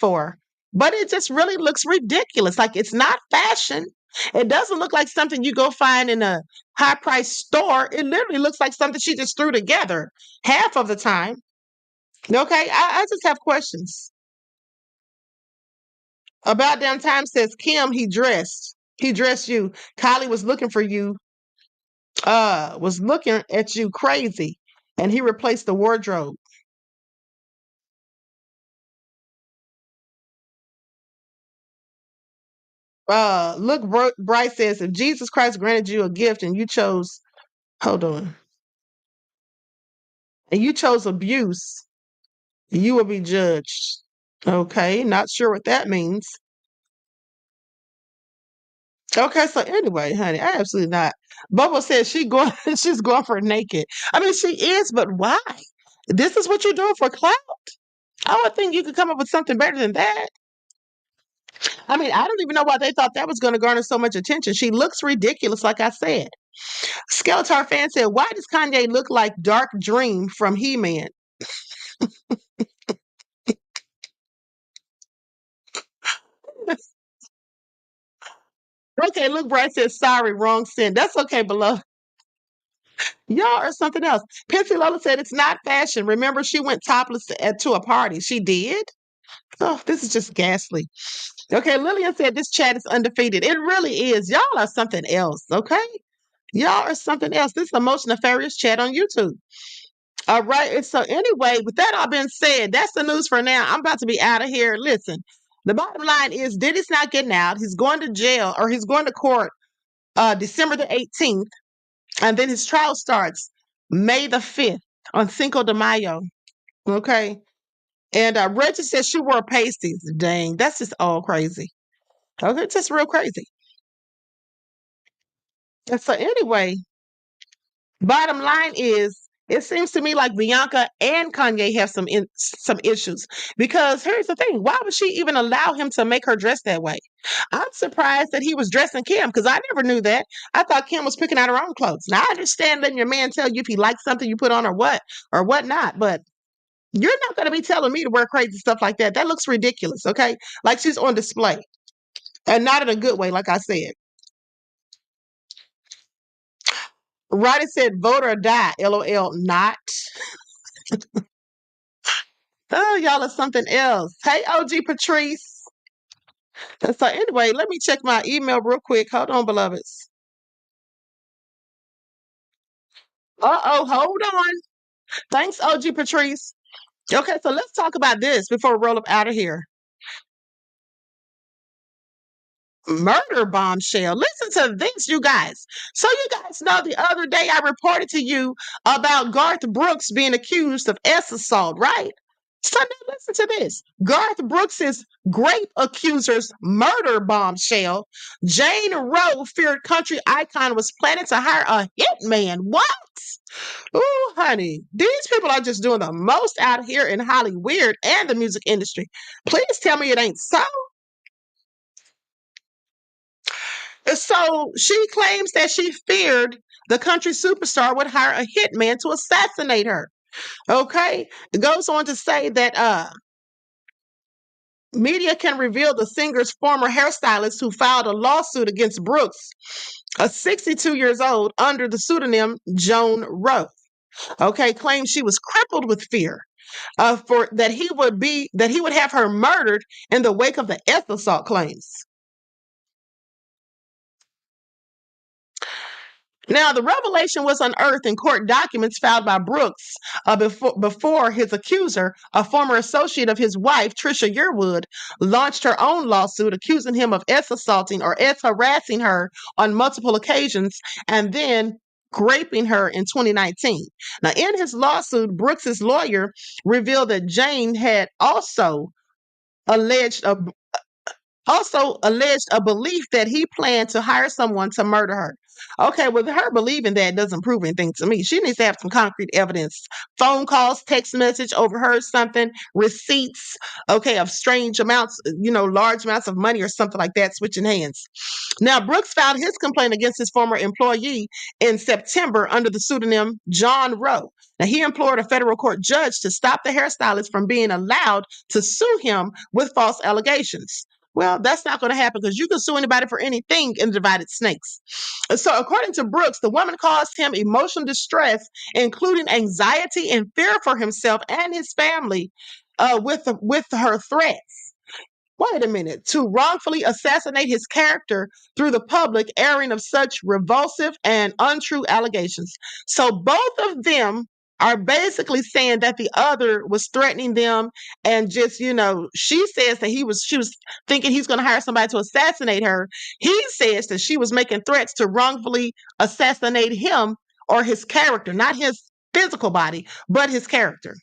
for, but it just really looks ridiculous. Like, it's not fashion. It doesn't look like something you go find in a high price store. It literally looks like something she just threw together half of the time. Okay, I just have questions. About damn time says Kim, he dressed you. Kylie was looking for you, was looking at you crazy, and he replaced the wardrobe. Look, Bryce says, if Jesus Christ granted you a gift and you chose, hold on, and you chose abuse, you will be judged. Okay, not sure what that means. Okay, so anyway, honey, I absolutely not. Bubba says she's going for naked. I mean, she is, but why? This is what you're doing for clout? I would think you could come up with something better than that. I mean, I don't even know why they thought that was going to garner so much attention. She looks ridiculous, like I said. Skeletor fan said, why does Kanye look like Dark Dream from He-Man? Okay, look, Bright says sorry, wrong sin. That's okay, beloved. Y'all are something else. Pensy Lola said it's not fashion. Remember, she went topless to a party. She did. Oh, this is just ghastly. Okay, Lillian said this chat is undefeated. It really is. Y'all are something else. Okay, y'all are something else. This is the most nefarious chat on YouTube. All right. And so anyway, with that all being said, that's the news for now. I'm about to be out of here. Listen, the bottom line is Diddy's not getting out. He's going to jail or he's going to court December the 18th. And then his trial starts May the 5th on Cinco de Mayo. Okay. And Reggie says she wore pasties. Dang, that's just all crazy. Okay, it's just real crazy. And so anyway, bottom line is, it seems to me like Bianca and Kanye have some issues because here's the thing: why would she even allow him to make her dress that way? I'm surprised that he was dressing Kim because I never knew that. I thought Kim was picking out her own clothes. Now I understand letting your man tell you if he likes something you put on or what not, but you're not going to be telling me to wear crazy stuff like that. That looks ridiculous. Okay, like she's on display and not in a good way, like I said. Roddy said, vote or die. LOL, not. Oh, y'all are something else. Hey, OG Patrice. So anyway, let me check my email real quick. Hold on, beloveds. Uh-oh, hold on. Thanks, OG Patrice. Okay, so let's talk about this before we roll up out of here. Murder bombshell. Listen to this, you guys. So you guys know the other day I reported to you about Garth Brooks being accused of assault, right? So now listen to this. Garth Brooks's grape accuser's murder bombshell. Jane Roe, feared country icon, was planning to hire a hitman. What? Ooh, honey, these people are just doing the most out here in Hollywood and the music industry. Please tell me it ain't so. So she claims that she feared the country superstar would hire a hitman to assassinate her. Okay. It goes on to say that media can reveal the singer's former hairstylist who filed a lawsuit against Brooks, a 62 years old, under the pseudonym Joan Rowe. Okay, claims she was crippled with fear for that he would have her murdered in the wake of the assault claims. Now, the revelation was unearthed in court documents filed by Brooks before his accuser, a former associate of his wife, Trisha Yearwood, launched her own lawsuit accusing him of assaulting or harassing her on multiple occasions and then raping her in 2019. Now, in his lawsuit, Brooks's lawyer revealed that Jane had also alleged a belief that he planned to hire someone to murder her. Okay, well, her believing that doesn't prove anything to me. She needs to have some concrete evidence. Phone calls, text message, overheard something, receipts, okay, of strange amounts, large amounts of money or something like that, switching hands. Now, Brooks filed his complaint against his former employee in September under the pseudonym John Rowe. Now, he implored a federal court judge to stop the hairstylist from being allowed to sue him with false allegations. Well, that's not going to happen because you can sue anybody for anything in Divided Snakes. So, according to Brooks, the woman caused him emotional distress, including anxiety and fear for himself and his family, with her threats. Wait a minute, to wrongfully assassinate his character through the public airing of such revulsive and untrue allegations. So both of them are basically saying that the other was threatening them and just, she says that she was thinking he's going to hire somebody to assassinate her. He says that she was making threats to wrongfully assassinate him or his character, not his physical body, but his character.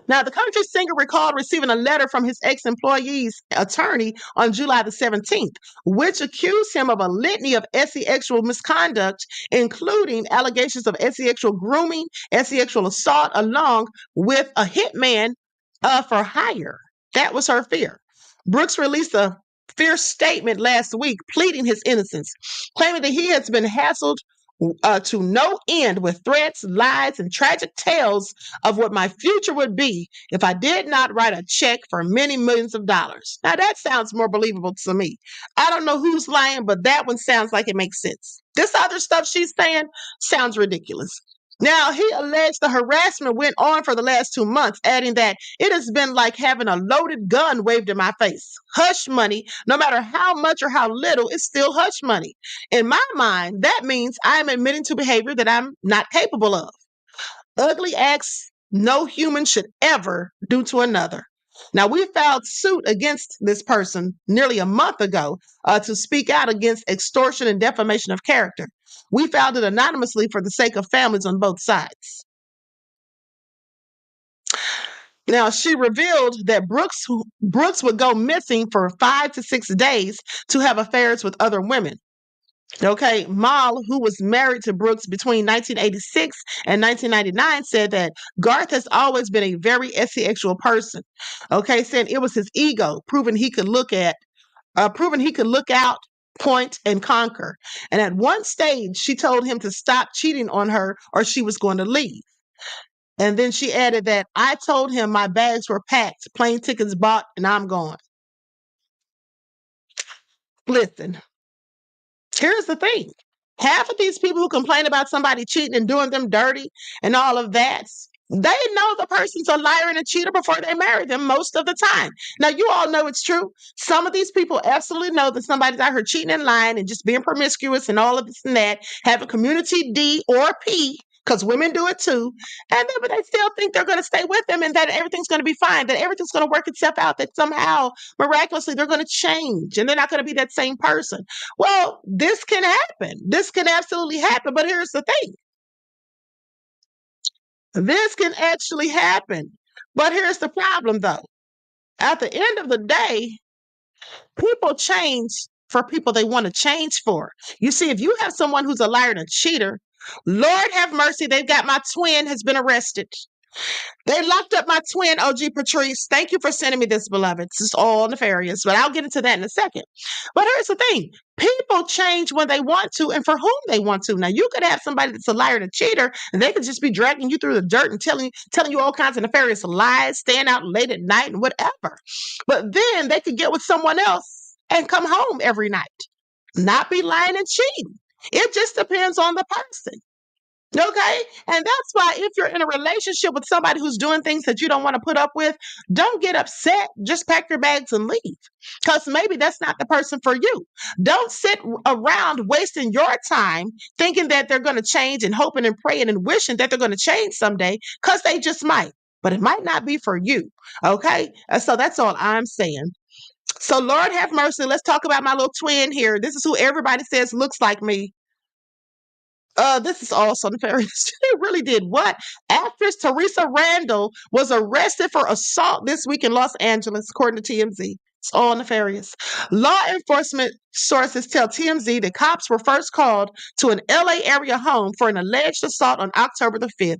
Now, the country singer recalled receiving a letter from his ex-employee's attorney on July the 17th, which accused him of a litany of sexual misconduct, including allegations of sexual grooming, sexual assault, along with a hitman for hire. That was her fear. Brooks released a fierce statement last week, pleading his innocence, claiming that he has been hassled to no end with threats, lies, and tragic tales of what my future would be if I did not write a check for many millions of dollars. Now that sounds more believable to me. I don't know who's lying, but that one sounds like it makes sense. This other stuff she's saying sounds ridiculous. Now, he alleged the harassment went on for the last 2 months, adding that it has been like having a loaded gun waved in my face. Hush money, no matter how much or how little, it's still hush money. In my mind, that means I am admitting to behavior that I'm not capable of. Ugly acts no human should ever do to another. Now, we filed suit against this person nearly a month ago to speak out against extortion and defamation of character. We filed it anonymously for the sake of families on both sides. Now, she revealed that Brooks would go missing for 5 to 6 days to have affairs with other women. Okay, Mal, who was married to Brooks between 1986 and 1999, said that Garth has always been a very asexual person. Okay, saying it was his ego, proving he could look out, point, and conquer. And at one stage, she told him to stop cheating on her or she was going to leave. And then she added that I told him my bags were packed, plane tickets bought, and I'm gone. Listen, here's the thing. Half of these people who complain about somebody cheating and doing them dirty and all of that, they know the person's a liar and a cheater before they marry them most of the time. Now, you all know it's true. Some of these people absolutely know that somebody's out here cheating and lying and just being promiscuous and all of this and that, having community D or P, because women do it too. And then, but they still think they're going to stay with them and that everything's going to be fine, that everything's going to work itself out, that somehow, miraculously, they're going to change and they're not going to be that same person. Well, this can happen. This can absolutely happen. But here's the thing. This can actually happen. But here's the problem, though. At the end of the day, people change for people they want to change for. You see, if you have someone who's a liar and a cheater, Lord have mercy, they've got my twin has been arrested. They locked up my twin, OG Patrice. Thank you for sending me this, beloved. This is all nefarious, but I'll get into that in a second. But here's the thing. People change when they want to and for whom they want to. Now, you could have somebody that's a liar and a cheater, and they could just be dragging you through the dirt and telling you all kinds of nefarious lies, staying out late at night and whatever. But then they could get with someone else and come home every night, not be lying and cheating. It just depends on the person. Okay. And that's why if you're in a relationship with somebody who's doing things that you don't want to put up with, don't get upset. Just pack your bags and leave. Because maybe that's not the person for you. Don't sit around wasting your time thinking that they're going to change and hoping and praying and wishing that they're going to change someday, because they just might. But it might not be for you. Okay. So that's all I'm saying. So Lord have mercy. Let's talk about my little twin here. This is who everybody says looks like me. This is also nefarious. She really did what? Actress Teresa Randle was arrested for assault this week in Los Angeles, according to TMZ. It's all nefarious. Law enforcement sources tell TMZ that cops were first called to an LA area home for an alleged assault on October the 5th.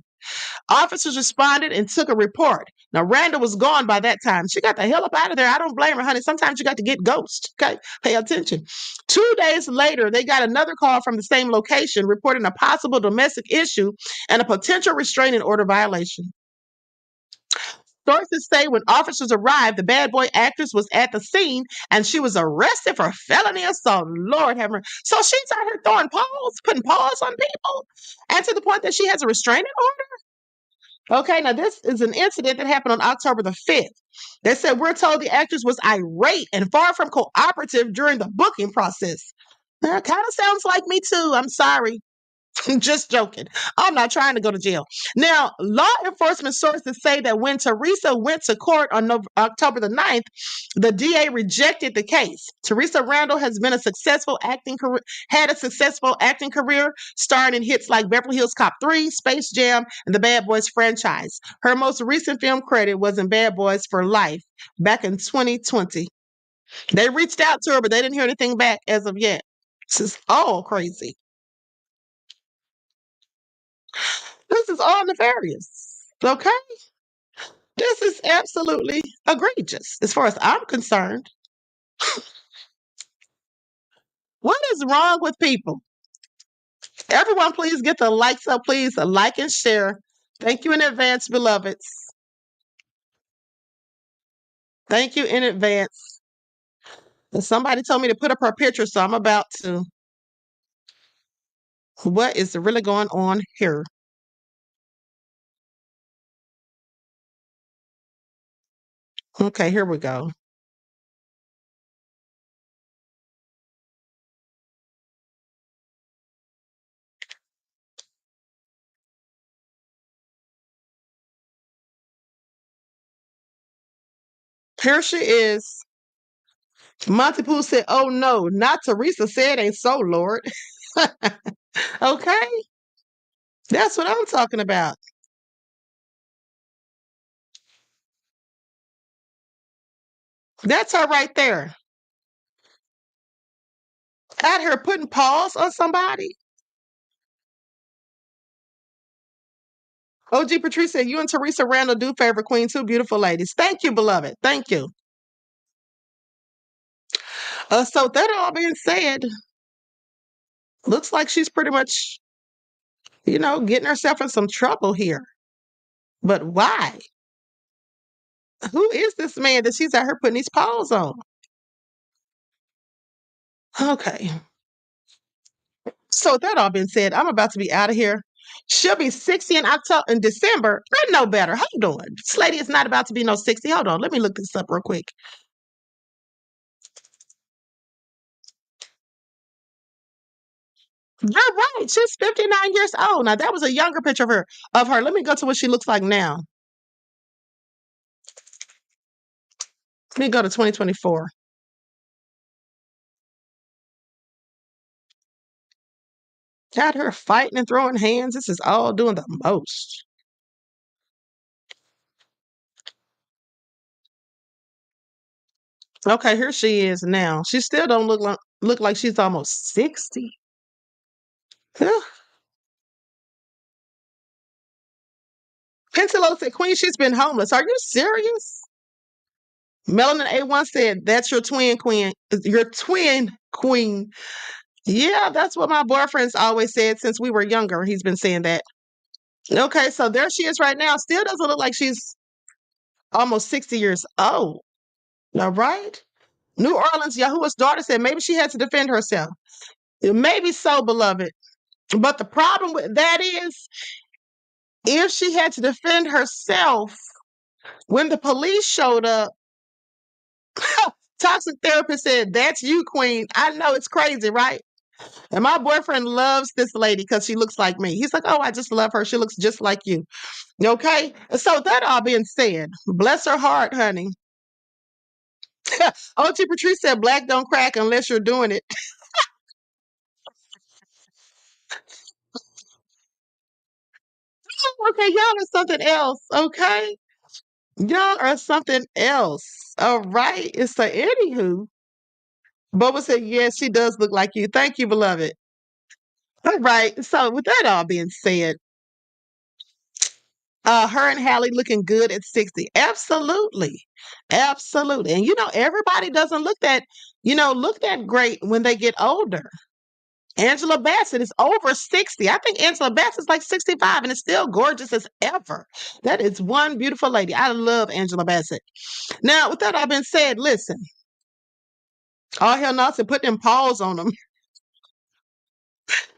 Officers responded and took a report. Now, Randall was gone by that time. She got the hell up out of there. I don't blame her, honey. Sometimes you got to get ghost. Okay, pay attention. 2 days later, they got another call from the same location reporting a possible domestic issue and a potential restraining order violation. Sources say when officers arrived, the bad boy actress was at the scene and she was arrested for felony assault. Lord have mercy. So she's out here putting paws on people, and to the point that she has a restraining order. Okay, now this is an incident that happened on October the 5th. They said, we're told the actress was irate and far from cooperative during the booking process. That kind of sounds like me too. I'm sorry. Just joking. I'm not trying to go to jail. Now, law enforcement sources say that when Teresa went to court on October the 9th, the DA rejected the case. Teresa Randle has been had a successful acting career, starring in hits like Beverly Hills Cop 3, Space Jam, and the Bad Boys franchise. Her most recent film credit was in Bad Boys for Life back in 2020. They reached out to her, but they didn't hear anything back as of yet. This is all crazy. This is all nefarious. Okay? This is absolutely egregious as far as I'm concerned. What is wrong with people? Everyone, please get the likes up, please. Like and share. Thank you in advance, beloveds. Thank you in advance. And somebody told me to put up her picture, so I'm about to. What is really going on here? Okay, here we go. Here she is. Monty Pooh said, "Oh no, not Teresa said ain't so, Lord." Okay, that's what I'm talking about. That's her right there. Out here putting paws on somebody. OG Patrice said, "You and Teresa Randle do favor Queen, two beautiful ladies." Thank you, beloved. Thank you. So that all being said, looks like she's pretty much, getting herself in some trouble here. But why? Who is this man that she's out here putting these paws on? Okay. So with that all being said, I'm about to be out of here. She'll be 60 in December. I know better. How you doing? This lady is not about to be no 60. Hold on. Let me look this up real quick. You're right. She's 59 years old. Now that was a younger picture of her. Let me go to what she looks like now. Let me go to 2024. Got her fighting and throwing hands. This is all doing the most. Okay, here she is now. She still don't look like she's almost 60. Huh. Pentelo said, "Queen, she's been homeless. Are you serious?" Melanin A1 said, "That's your twin queen. Your twin queen." Yeah, that's what my boyfriend's always said since we were younger. He's been saying that. Okay, so there she is right now. Still doesn't look like she's almost 60 years old. All right. New Orleans, Yahuwah's daughter said maybe she had to defend herself. Maybe so, beloved. But the problem with that is if she had to defend herself when the police showed up, toxic therapist said, "That's you, Queen." I know it's crazy, right? And my boyfriend loves this lady because she looks like me. He's like, "Oh, I just love her. She looks just like you." Okay. So that all being said, bless her heart, honey. OG Patrice said, "Black don't crack unless you're doing it." Okay, y'all are something else. Okay. Y'all are something else. All right. It's a anywho. Boba said, "Yes, she does look like you." Thank you, beloved. All right. So with that all being said, her and Hallie looking good at 60. Absolutely. Absolutely. And everybody doesn't look that great when they get older. Angela Bassett is over 60. I think Angela Bassett's like 65 and is still gorgeous as ever. That is one beautiful lady. I love Angela Bassett. Now, with that all been said, listen. All hell no, put them paws on them.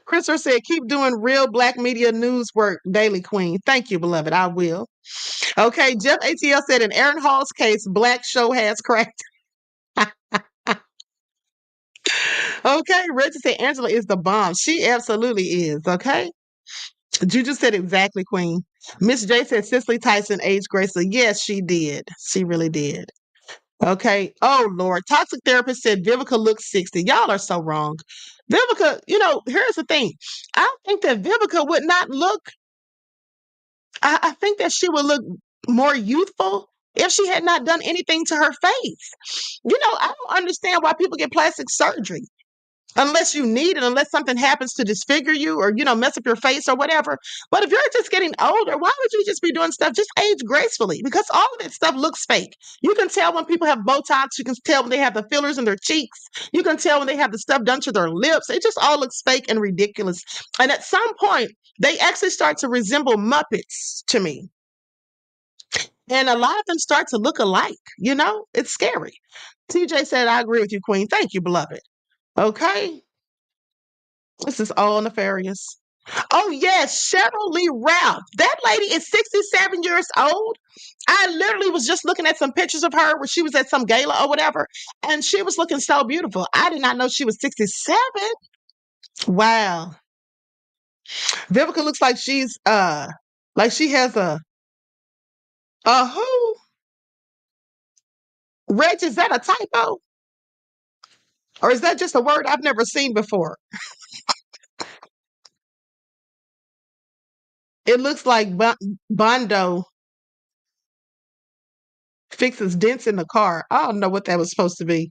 Christopher said, "Keep doing real black media news work, Daily Queen." Thank you, beloved. I will. Okay, Jeff ATL said, "In Aaron Hall's case, black show has cracked." Okay, Reggie said, "Angela is the bomb." She absolutely is. Okay. Juju said, "Exactly, Queen." Miss J said, "Cicely Tyson aged gracefully." Yes, she did. She really did. Okay. Oh, Lord. Toxic therapist said, "Vivica looks 60. Y'all are so wrong. Vivica, here's the thing. I think that Vivica would not look, I think that she would look more youthful if she had not done anything to her face. I don't understand why people get plastic surgery. unless you need it, unless something happens to disfigure you or, mess up your face or whatever. But if you're just getting older, why would you just be doing stuff? Just age gracefully, because all of that stuff looks fake. You can tell when people have Botox. You can tell when they have the fillers in their cheeks. You can tell when they have the stuff done to their lips. It just all looks fake and ridiculous. And at some point, they actually start to resemble Muppets to me. And a lot of them start to look alike. It's scary. TJ said, I agree with you, Queen. Thank you, beloved. Okay. This is all nefarious. Oh, yes. Cheryl Lee Ralph. That lady is 67 years old. I literally was just looking at some pictures of her where she was at some gala or whatever, and she was looking so beautiful. I did not know she was 67. Wow. Vivica looks like she's, like she has a who? Reg, is that a typo? Or is that just a word I've never seen before? It looks like Bondo fixes dents in the car. I don't know what that was supposed to be.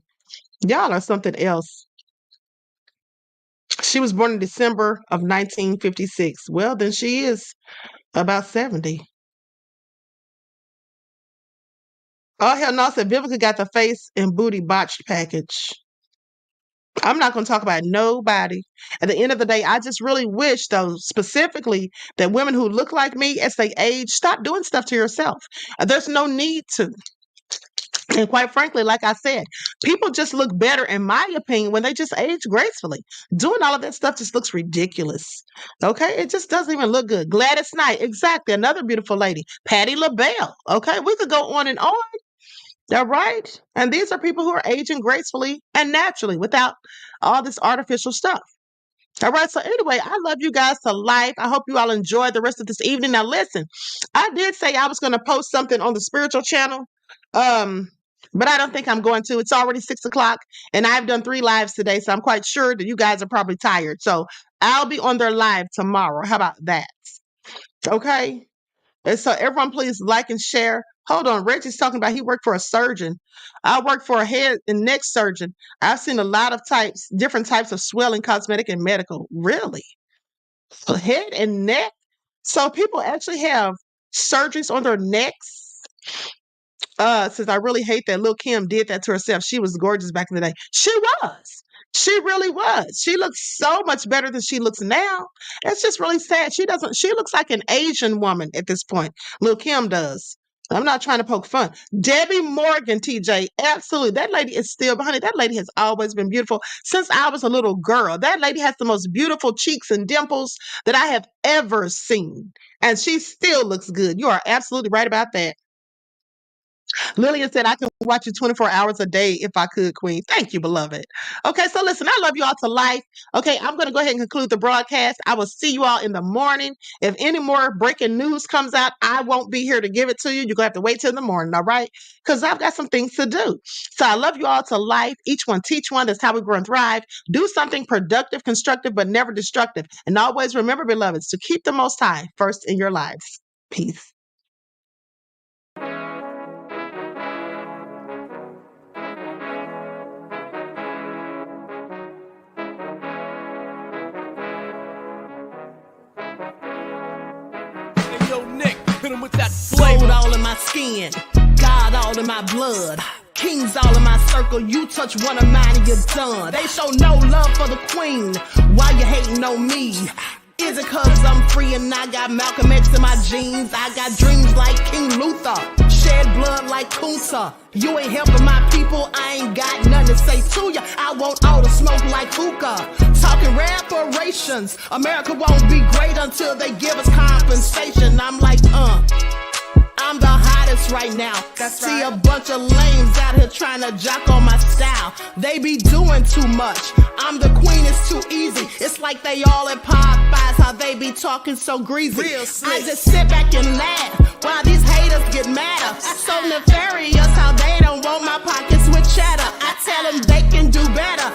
Y'all are something else. She was born in December of 1956. Well, then she is about 70. Oh, hell no. Said Vivica got the face and booty botched package. I'm not going to talk about nobody. At the end of the day, I just really wish, though, specifically that women who look like me as they age, stop doing stuff to yourself. There's no need to. And quite frankly, like I said, people just look better, in my opinion, when they just age gracefully. Doing all of that stuff just looks ridiculous. Okay? It just doesn't even look good. Gladys Knight, exactly. Another beautiful lady. Patti LaBelle. Okay? We could go on and on. All right? And these are people who are aging gracefully and naturally without all this artificial stuff. All right. So anyway, I love you guys to life. I hope you all enjoy the rest of this evening. Now, listen, I did say I was going to post something on the spiritual channel. But I don't think I'm going to. It's already 6:00 and I've done 3 lives today. So I'm quite sure that you guys are probably tired. So I'll be on their live tomorrow. How about that? Okay. And so everyone please like and share. Hold on. Reggie's talking about he worked for a surgeon. I work for a head and neck surgeon. I've seen a lot of different types of swelling, cosmetic and medical. Really? So head and neck? So people actually have surgeries on their necks? Since I really hate that Lil' Kim did that to herself. She was gorgeous back in the day. She was. She really was. She looks so much better than she looks now. It's just really sad. She looks like an Asian woman at this point. Lil' Kim does. I'm not trying to poke fun. Debbie Morgan, TJ, absolutely. That lady is still, honey, that lady has always been beautiful since I was a little girl. That lady has the most beautiful cheeks and dimples that I have ever seen. And she still looks good. You are absolutely right about that. Lillian said, I can watch you 24 hours a day if I could, Queen. Thank you, beloved. Okay, so listen, I love you all to life. Okay, I'm going to go ahead and conclude the broadcast. I will see you all in the morning. If any more breaking news comes out, I won't be here to give it to you. You're going to have to wait till the morning, all right? Because I've got some things to do. So I love you all to life. Each one teach one. That's how we grow and thrive. Do something productive, constructive, but never destructive. And always remember, beloveds, to keep the Most High first in your lives. Peace.
Gold all in my skin, God all in my blood, kings all in my circle. You touch one of mine and you're done. They show no love for the queen. Why you hating on me? Is it cause I'm free and I got Malcolm X in my jeans? I got dreams like King Luther, shed blood like Kunta. You ain't helping my people, I ain't got nothing to say to ya. I want all the smoke like hookah. Talking reparations, America won't be great until they give us compensation. I'm like, I'm the hottest right now. That's See right. A bunch of lames out here trying to jock on my style. They be doing too much. I'm the queen, it's too easy. It's like they all at Popeyes, how they be talking so greasy. I just sit back and laugh while these haters get madder. So nefarious how they don't want my pockets with cheddar. I tell them they can do better.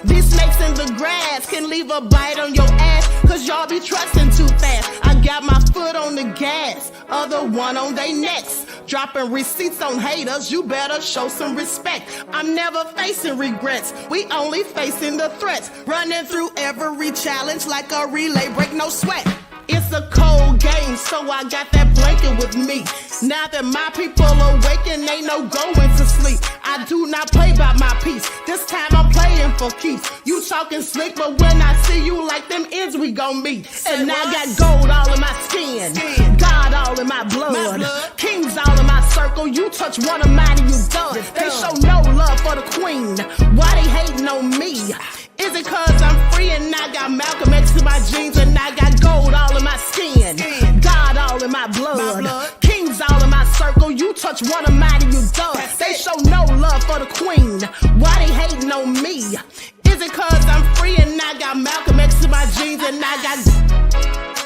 These snakes in the grass can leave a bite on your ass, cause y'all be trusting too fast. I got my foot on the gas, other one on they necks. Dropping receipts on haters, you better show some respect. I'm never facing regrets, we only facing the threats. Running through every challenge like a relay, break no sweat. It's a cold game, so I got that blanket with me. Now that my people awaken, ain't no going to sleep. I do not play by my piece, this time I'm playing for keeps. You talking slick, but when I see you like them ends, we gon' meet. And I got gold all in my skin, God all in my blood, kings all in my circle. You touch one of mine and you done. They show no love for the queen, why they hating on me? Is it cause I'm free and I got Malcolm X in my jeans and I got gold all in my skin, God all in my blood, kings all in my circle. You touch one of mine and you done. They show no love for the queen, why they hating on me? Is it cause I'm free and I got Malcolm X in my jeans and I got